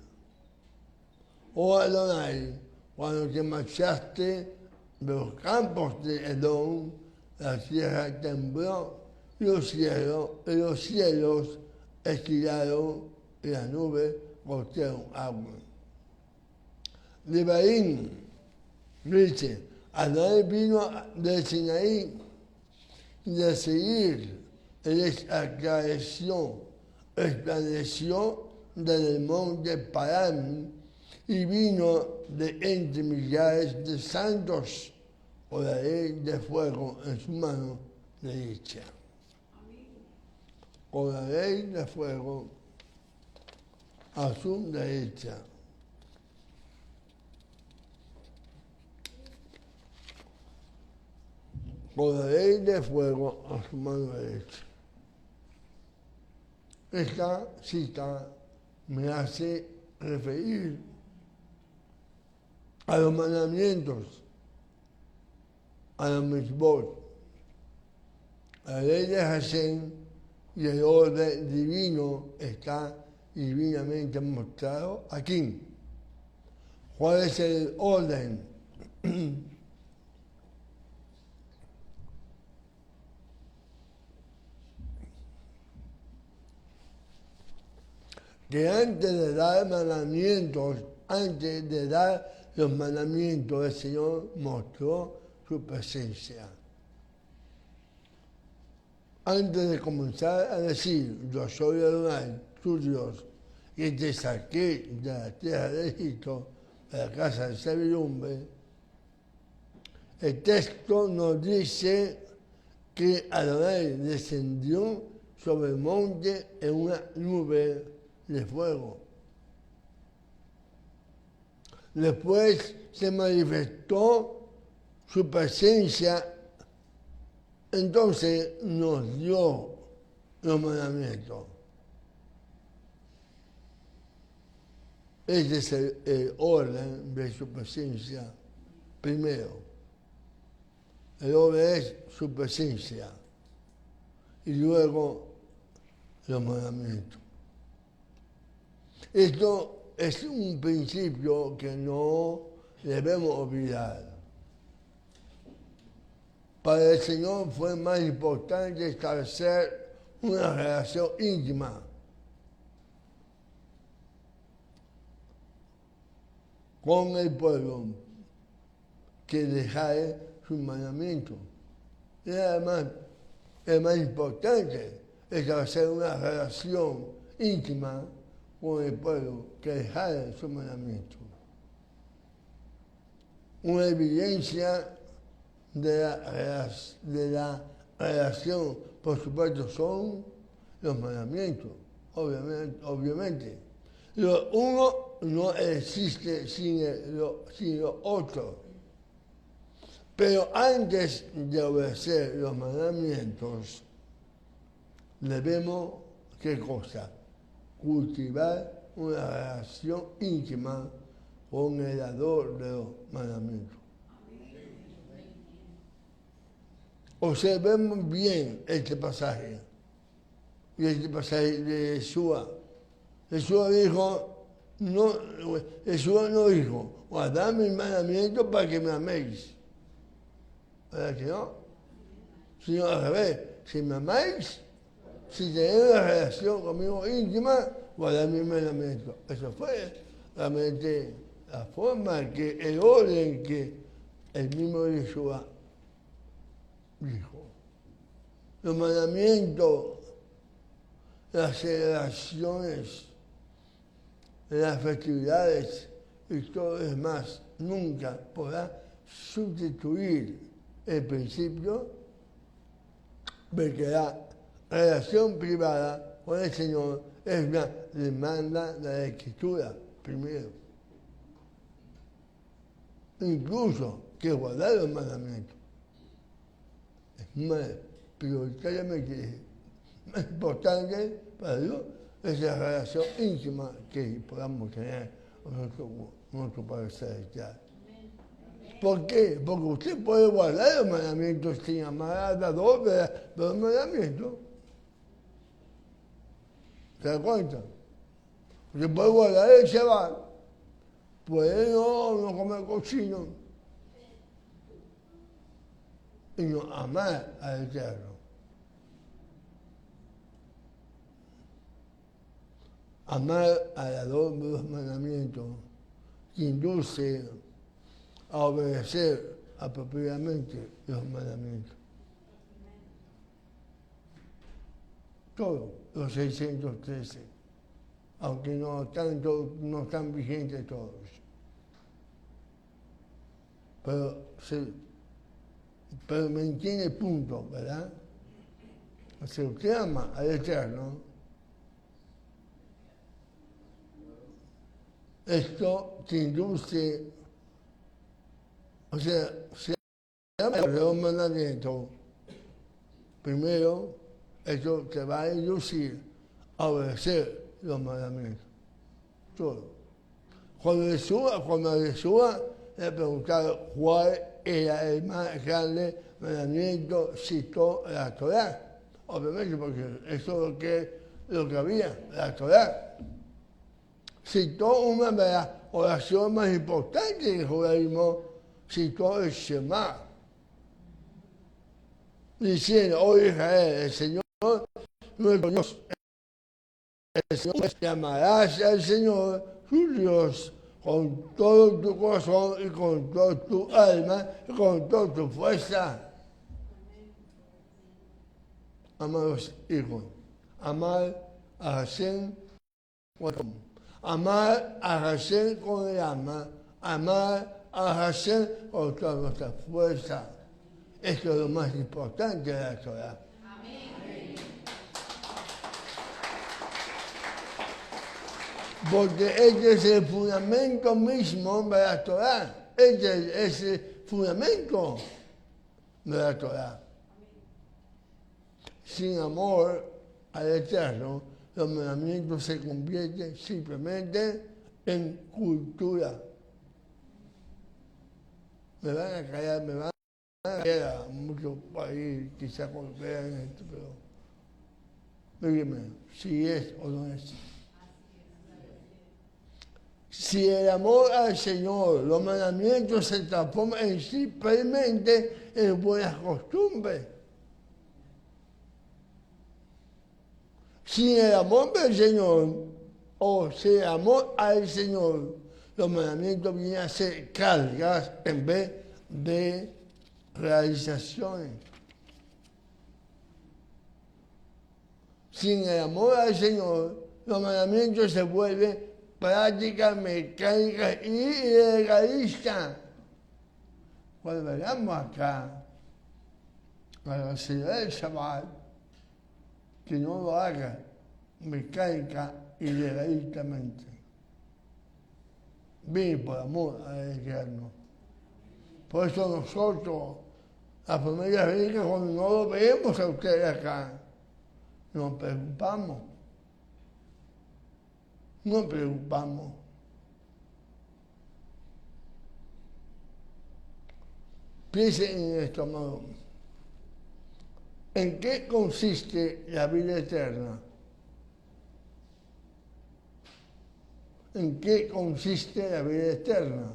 oh Adonai, cuando te marchaste de los campos de Edom, la tierra tembló y los cielos estiraron y las nubes gotearon agua. Devarim dice: Adonai vino de Sinaí y de Seir, les aclareció, resplandeció desde el monte Parán y vino de entre millares de santos con la ley de fuego en su mano derecha. Con la ley de fuego a su derecha. Con la ley de fuego a su mano derecha. Esta cita me hace referir a los mandamientos, a los mitzvot, a la ley de Hashem, y el orden divino está divinamente mostrado aquí. ¿Cuál es el orden? Que antes de dar mandamientos, antes de dar los mandamientos, el Señor mostró su presencia. Antes de comenzar a decir: yo soy Adonai, tu Dios, que te saqué de la tierra de Egipto, de la casa de servidumbre, el texto nos dice que Adonai descendió sobre el monte en una nube de fuego. Después se manifestó su presencia, entonces nos dio los mandamientos. Ese es el orden de su presencia primero. El orden es su presencia y luego los mandamientos. Esto es un principio que no debemos olvidar. Para el Señor fue más importante establecer una relación íntima con el pueblo que dejar sus mandamientos. Y además, es más importante establecer una relación íntima con el pueblo que dejar sus mandamientos. Una evidencia de la relación, por supuesto, son los mandamientos, obviamente. Lo uno no existe sin lo otro. Pero antes de obedecer los mandamientos, debemos, ¿qué cosa? Cultivar una relación íntima con el dador de los mandamientos. Observemos bien este pasaje. Y este pasaje de Yeshua. Yeshua no dijo, guardad mis mandamientos para que me améis. ¿Verdad que no? Sino al revés, si me amáis, si tenéis una relación conmigo íntima, guardad mis mandamientos. Eso fue realmente la forma el orden que el mismo Yeshua dijo. Los mandamientos, las celebraciones, las festividades y todo lo demás nunca podrá sustituir el principio de que la relación privada con el Señor es una demanda de la Escritura, primero. Incluso que guardar los mandamientos. Es más prioritariamente más importante para Dios es la relación íntima que podamos tener con nuestro Padre Celestial. ¿Por qué? Porque usted puede guardar los mandamientos sin amar al dador de los mandamientos. ¿Se da cuenta? Usted puede guardar el Shabbat, puede no comer cochino y no amar al Eterno. Amar al dador de los mandamientos que induce a obedecer apropiadamente los mandamientos. Todos los 613, aunque no están vigentes todos. Pero me entiende el punto, ¿verdad? Si usted ama al Eterno, esto te induce, o sea, si ama los mandamientos, primero, esto te va a inducir a obedecer los mandamientos. Todo. Cuando Yeshua le preguntaron cuál era el más grande mandamiento, citó la Torá. Obviamente, porque eso es lo que había, la Torá. Citó una de las oraciones más importantes del judaísmo, citó el Shema. Diciendo, oh Israel, el Señor nuestro Dios, el Señor, llamarás al Señor tu Dios con todo tu corazón y con toda tu alma y con toda tu fuerza. Amados hijos, amar a Hashem, amar a Hashem con el alma, amar a Hashem con toda nuestra fuerza. Esto es lo más importante de la Torah. Porque este es el fundamento mismo de la Torah. Este es el fundamento de la Torah. Sin amor al Eterno, los mandamientos se convierten simplemente en cultura. Me van a callar a muchos países quizás cuando vean esto, pero dígame si es o no es. Si el amor al Señor, los mandamientos se transforman en simplemente en buenas costumbres. Sin el amor del Señor, o sin el amor al Señor, los mandamientos vienen a ser cargas en vez de realizaciones. Sin el amor al Señor, los mandamientos se vuelven prácticas mecánicas y ilegalistas. Cuando veamos acá, a la ciudad del Shabbat, que no lo haga mecánica y legalistamente. Bien por amor al Eterno. Por eso nosotros, las familias ricas, cuando no lo vemos a ustedes acá, nos preocupamos. Nos preocupamos. Piensen en esto, amado. ¿En qué consiste la vida eterna? ¿En qué consiste la vida eterna?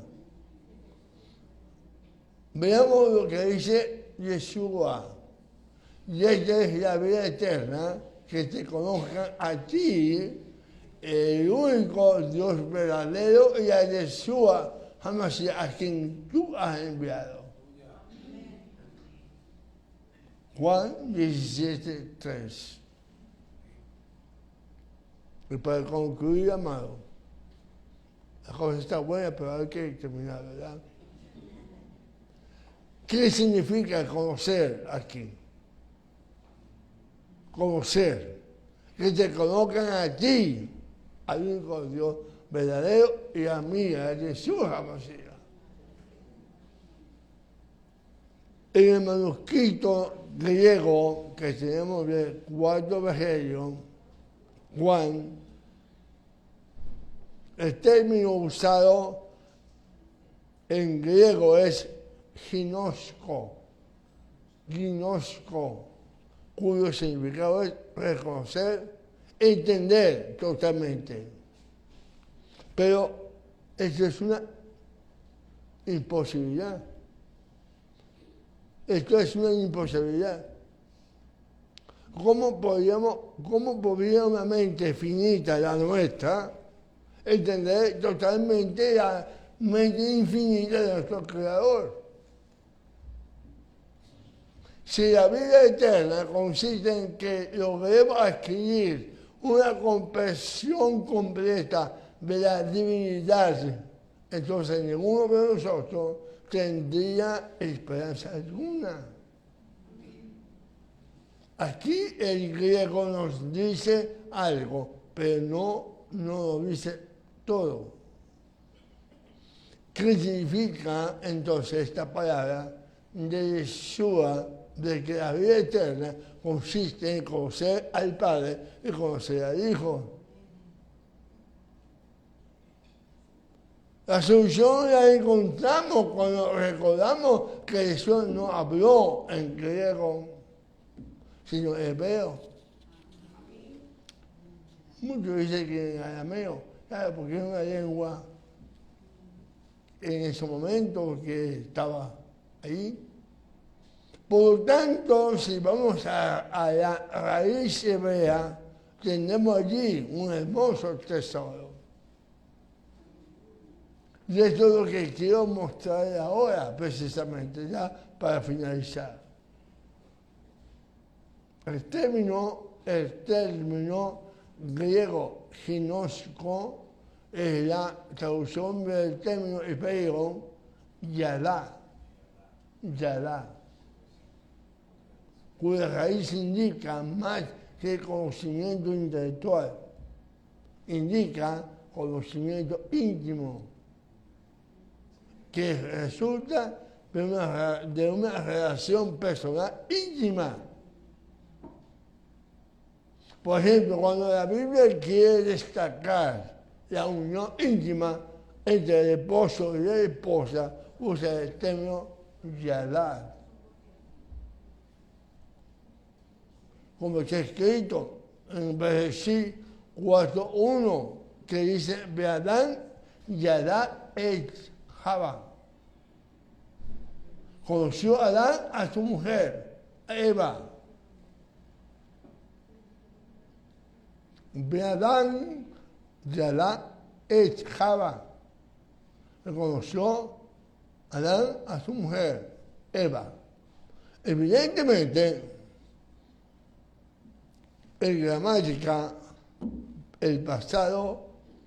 Veamos lo que dice Yeshua. Y esta es la vida eterna, que te conozcan a ti, el único Dios verdadero, y a Yeshua, Hamashiach, a quien tú has enviado. Juan 17:3. Y para concluir, amado, la cosa está buena, pero hay que terminar, ¿verdad? ¿Qué significa conocer aquí? Conocer. Que te conozcan a ti, al único Dios verdadero, y a mí, a Jesús Hamashiach. En el manuscrito griego que tenemos del cuarto evangelio, Juan, el término usado en griego es ginosko, cuyo significado es reconocer, entender totalmente. Pero esto es una imposibilidad. Esto es una imposibilidad. ¿Cómo podría una mente finita, la nuestra, entender totalmente la mente infinita de nuestro Creador? Si la vida eterna consiste en que logremos adquirir una comprensión completa de la divinidad, entonces ninguno de nosotros tendría esperanza alguna. Aquí el griego nos dice algo, pero no lo dice todo. ¿Qué significa entonces esta palabra de Yeshua, de que la vida eterna consiste en conocer al Padre y conocer al Hijo? La solución la encontramos cuando recordamos que Jesús no habló en griego, sino en hebreo. Muchos dicen que en arameo, claro, porque es una lengua en ese momento que estaba ahí. Por lo tanto, si vamos a la raíz hebrea, tenemos allí un hermoso tesoro. Y esto es lo que quiero mostrar ahora, precisamente, ya para finalizar. El término griego ginosko es la traducción del término hebreo yadá, cuya raíz indica más que conocimiento intelectual, indica conocimiento íntimo, que resulta de una relación personal íntima. Por ejemplo, cuando la Biblia quiere destacar la unión íntima entre el esposo y la esposa, usa el término yadad. Como está escrito en Bereshit 4:1, que dice, Beadán yadad et Java. Conoció a Adán a su mujer, Eva. Beadán yadad et Java. Reconoció a Adán a su mujer, Eva. Evidentemente, en gramática, el pasado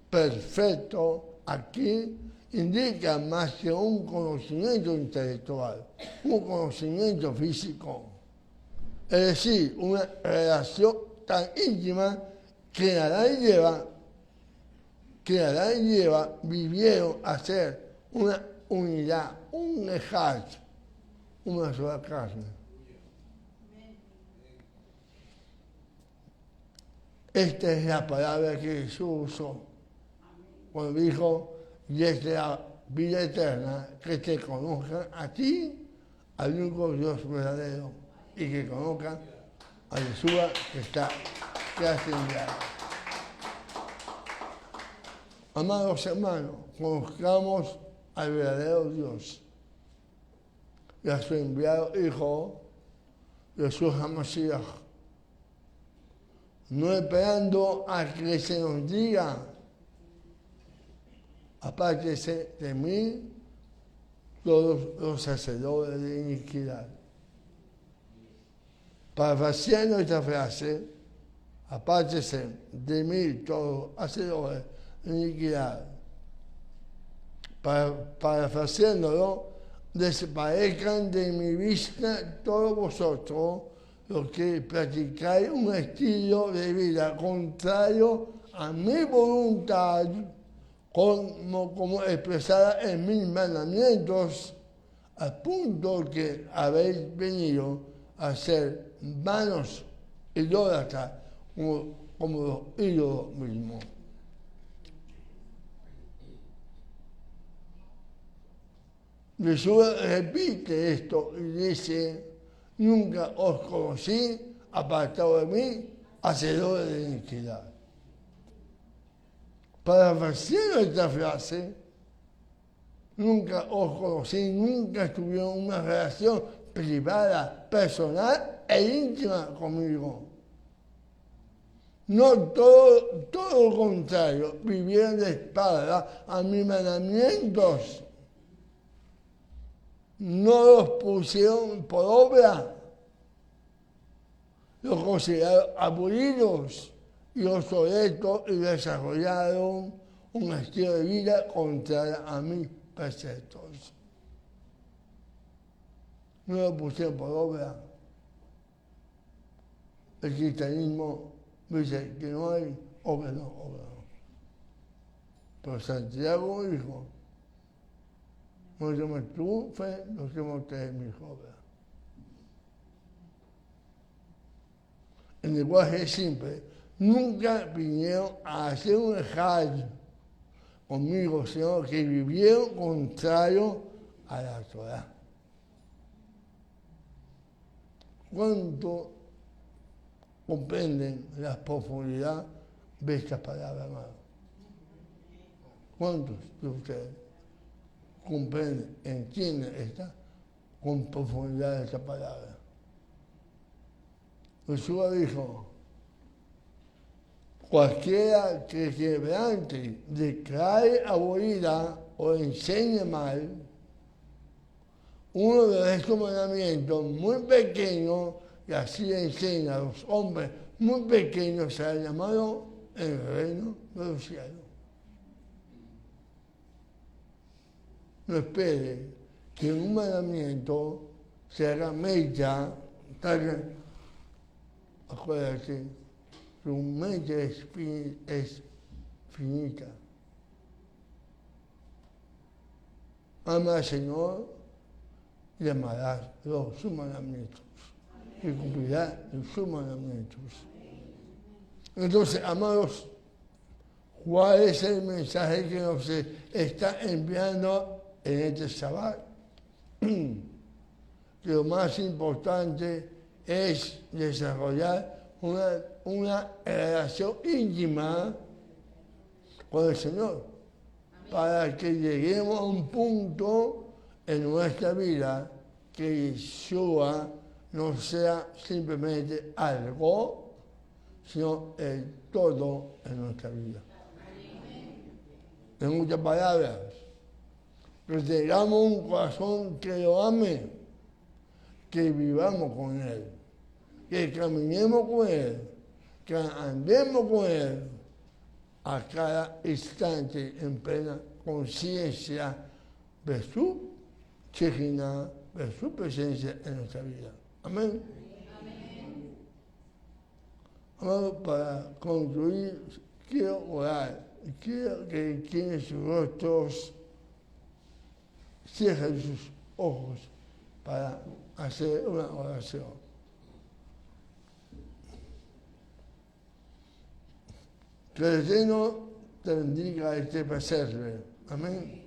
perfecto aquí indica más que un conocimiento intelectual, un conocimiento físico. Es decir, una relación tan íntima que Adán y Eva vivieron a ser una unidad, un ejad, una sola carne. Esta es la palabra que Jesús usó cuando dijo, y es la vida eterna, que te conozcan a ti, al único Dios verdadero, y que conozcan a Yeshua que has enviado. Amados hermanos, conozcamos al verdadero Dios y a su enviado Hijo, Jesús HaMashiach, no esperando a que se nos diga, apártese de mí todos los hacedores de iniquidad. Parafraseando esta frase, apártese de mí todos los hacedores de iniquidad. Parafraseándolo, desaparezcan de mi vista todos vosotros los que practicáis un estilo de vida contrario a mi voluntad, como expresada en mis mandamientos, al punto que habéis venido a ser vanos idólatras como los ídolos mismos. Jesús repite esto y dice, nunca os conocí, apartado de mí, hacedores de iniquidad. Parafraseando esta frase, nunca os conocí, nunca tuvieron una relación privada, personal e íntima conmigo. No todo lo contrario, vivieron de espalda a mis mandamientos. No los pusieron por obra, los consideraron aburridos y obsoletos y desarrollaron un estilo de vida contrario a mis preceptos. No lo pusieron por obra. El cristianismo dice que no hay obra, no. Pero Santiago dijo, no somos tu fe, no somos ustedes mis obras. En lenguaje simple, nunca vinieron a hacer un ejad conmigo, sino que vivieron contrario a la Torah. ¿Cuánto comprenden la profundidad de esta palabra, hermano? ¿Cuántos de ustedes comprenden, entienden con profundidad esta palabra? Jesús dijo, cualquiera que quebrante, declare abolida o enseñe mal uno de estos mandamientos muy pequeños, y así enseña a los hombres muy pequeños, será llamado en el reino de los cielos. No espere que un mandamiento se haga mella, acuérdate, su mente es finita. Ama al Señor y amarás sus mandamientos y cumplirás sus mandamientos. Entonces, amados, ¿Cuál es el mensaje que nos está enviando en este Shabbat? Que lo más importante es desarrollar una relación íntima con el Señor, para que lleguemos a un punto en nuestra vida que Yeshua no sea simplemente algo, sino el todo en nuestra vida. En muchas palabras, que tengamos un corazón que lo ame, que vivamos con Él, que caminemos con Él, que andemos con Él a cada instante en plena conciencia de su Shejina, de su presencia en nuestra vida. Amén. Amén. Para concluir, quiero orar. Quiero que quienes sus rostros cierren sus ojos para hacer una oración. Que el Eterno te bendiga y te preserve. Amén.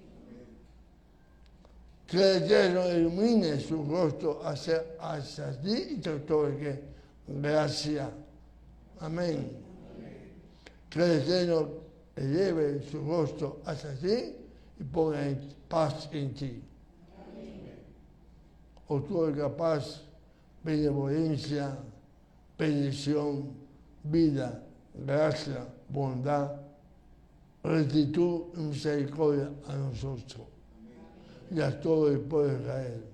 Que el Eterno ilumine su rostro hacia ti y te otorgue gracia. Amén. Que el Eterno eleve su rostro hacia ti y ponga paz en ti. Otorga paz, benevolencia, bendición, vida, gracia, bondad, rectitud y misericordia a nosotros y a todo el pueblo de Israel.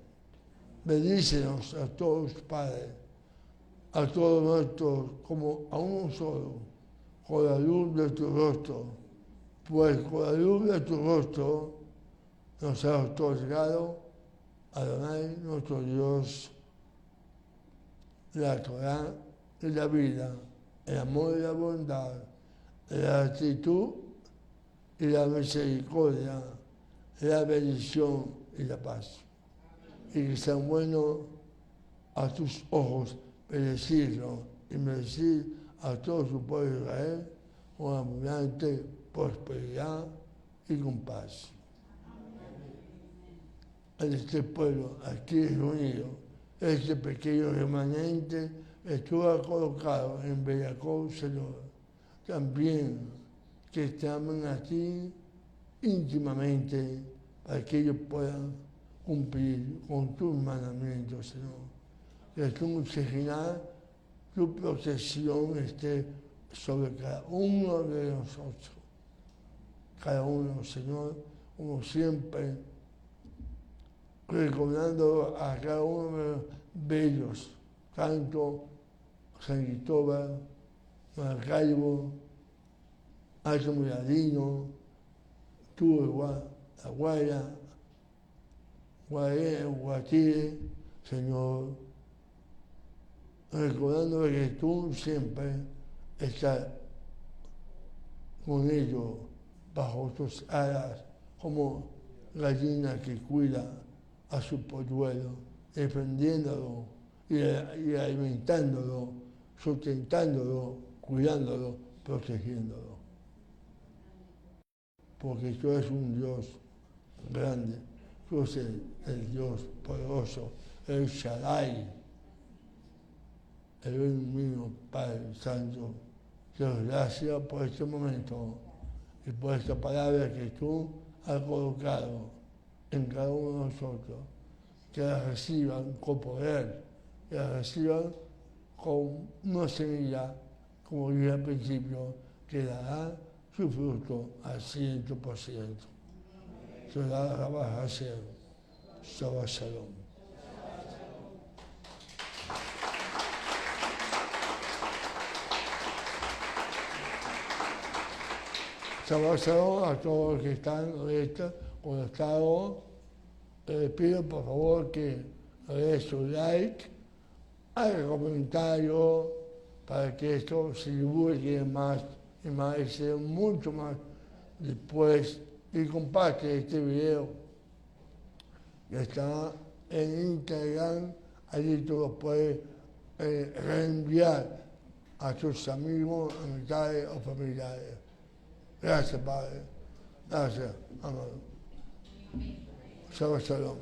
Bendícenos a todos, Padre, a todos nuestros, como a uno solo, con la luz de tu rostro, pues con la luz de tu rostro nos has otorgado, Adonai, nuestro Dios, la Torah y la vida, el amor y la bondad, la actitud y la misericordia, la bendición y la paz. Y que sean buenos a tus ojos, bendecirlo y bendecir a todo su pueblo de Israel con abundante prosperidad y con paz. En este pueblo aquí reunido, este pequeño remanente estuvo colocado en Bellacó, Señor. También que te amen a ti íntimamente para que ellos puedan cumplir con tus mandamientos, Señor. Que tu Shejina, tu protección esté sobre cada uno de nosotros. Cada uno, Señor, como siempre, recordando a cada uno de ellos, tanto San Cristóbal, Maracaibo, Alto Miradino, Turba, La Guaya, Guatire, Señor, recordando que tú siempre estás con ellos bajo tus alas, como gallina que cuida a su polluelo, defendiéndolo y alimentándolo, sustentándolo, cuidándolo, protegiéndolo. Porque tú eres un Dios grande, tú eres el Dios poderoso, el Shaddai, el mío Padre Santo. Dios, gracias por este momento y por esta palabra que tú has colocado en cada uno de nosotros, que la reciban con poder, que la reciban con una semilla, como dije al principio, que dará su fruto al 100%. Será la baja ser. Shabbat Shalom. Shabbat Shalom a todos los que están conectados. Les pido por favor que le den su like, hagan comentarios para que esto se divulgue más y más y sea mucho más después. Y comparte este video que está en Instagram, allí tú lo puedes reenviar a tus amigos, amistades o familiares. Gracias, Padre. Gracias, amado. Shabbat shalom.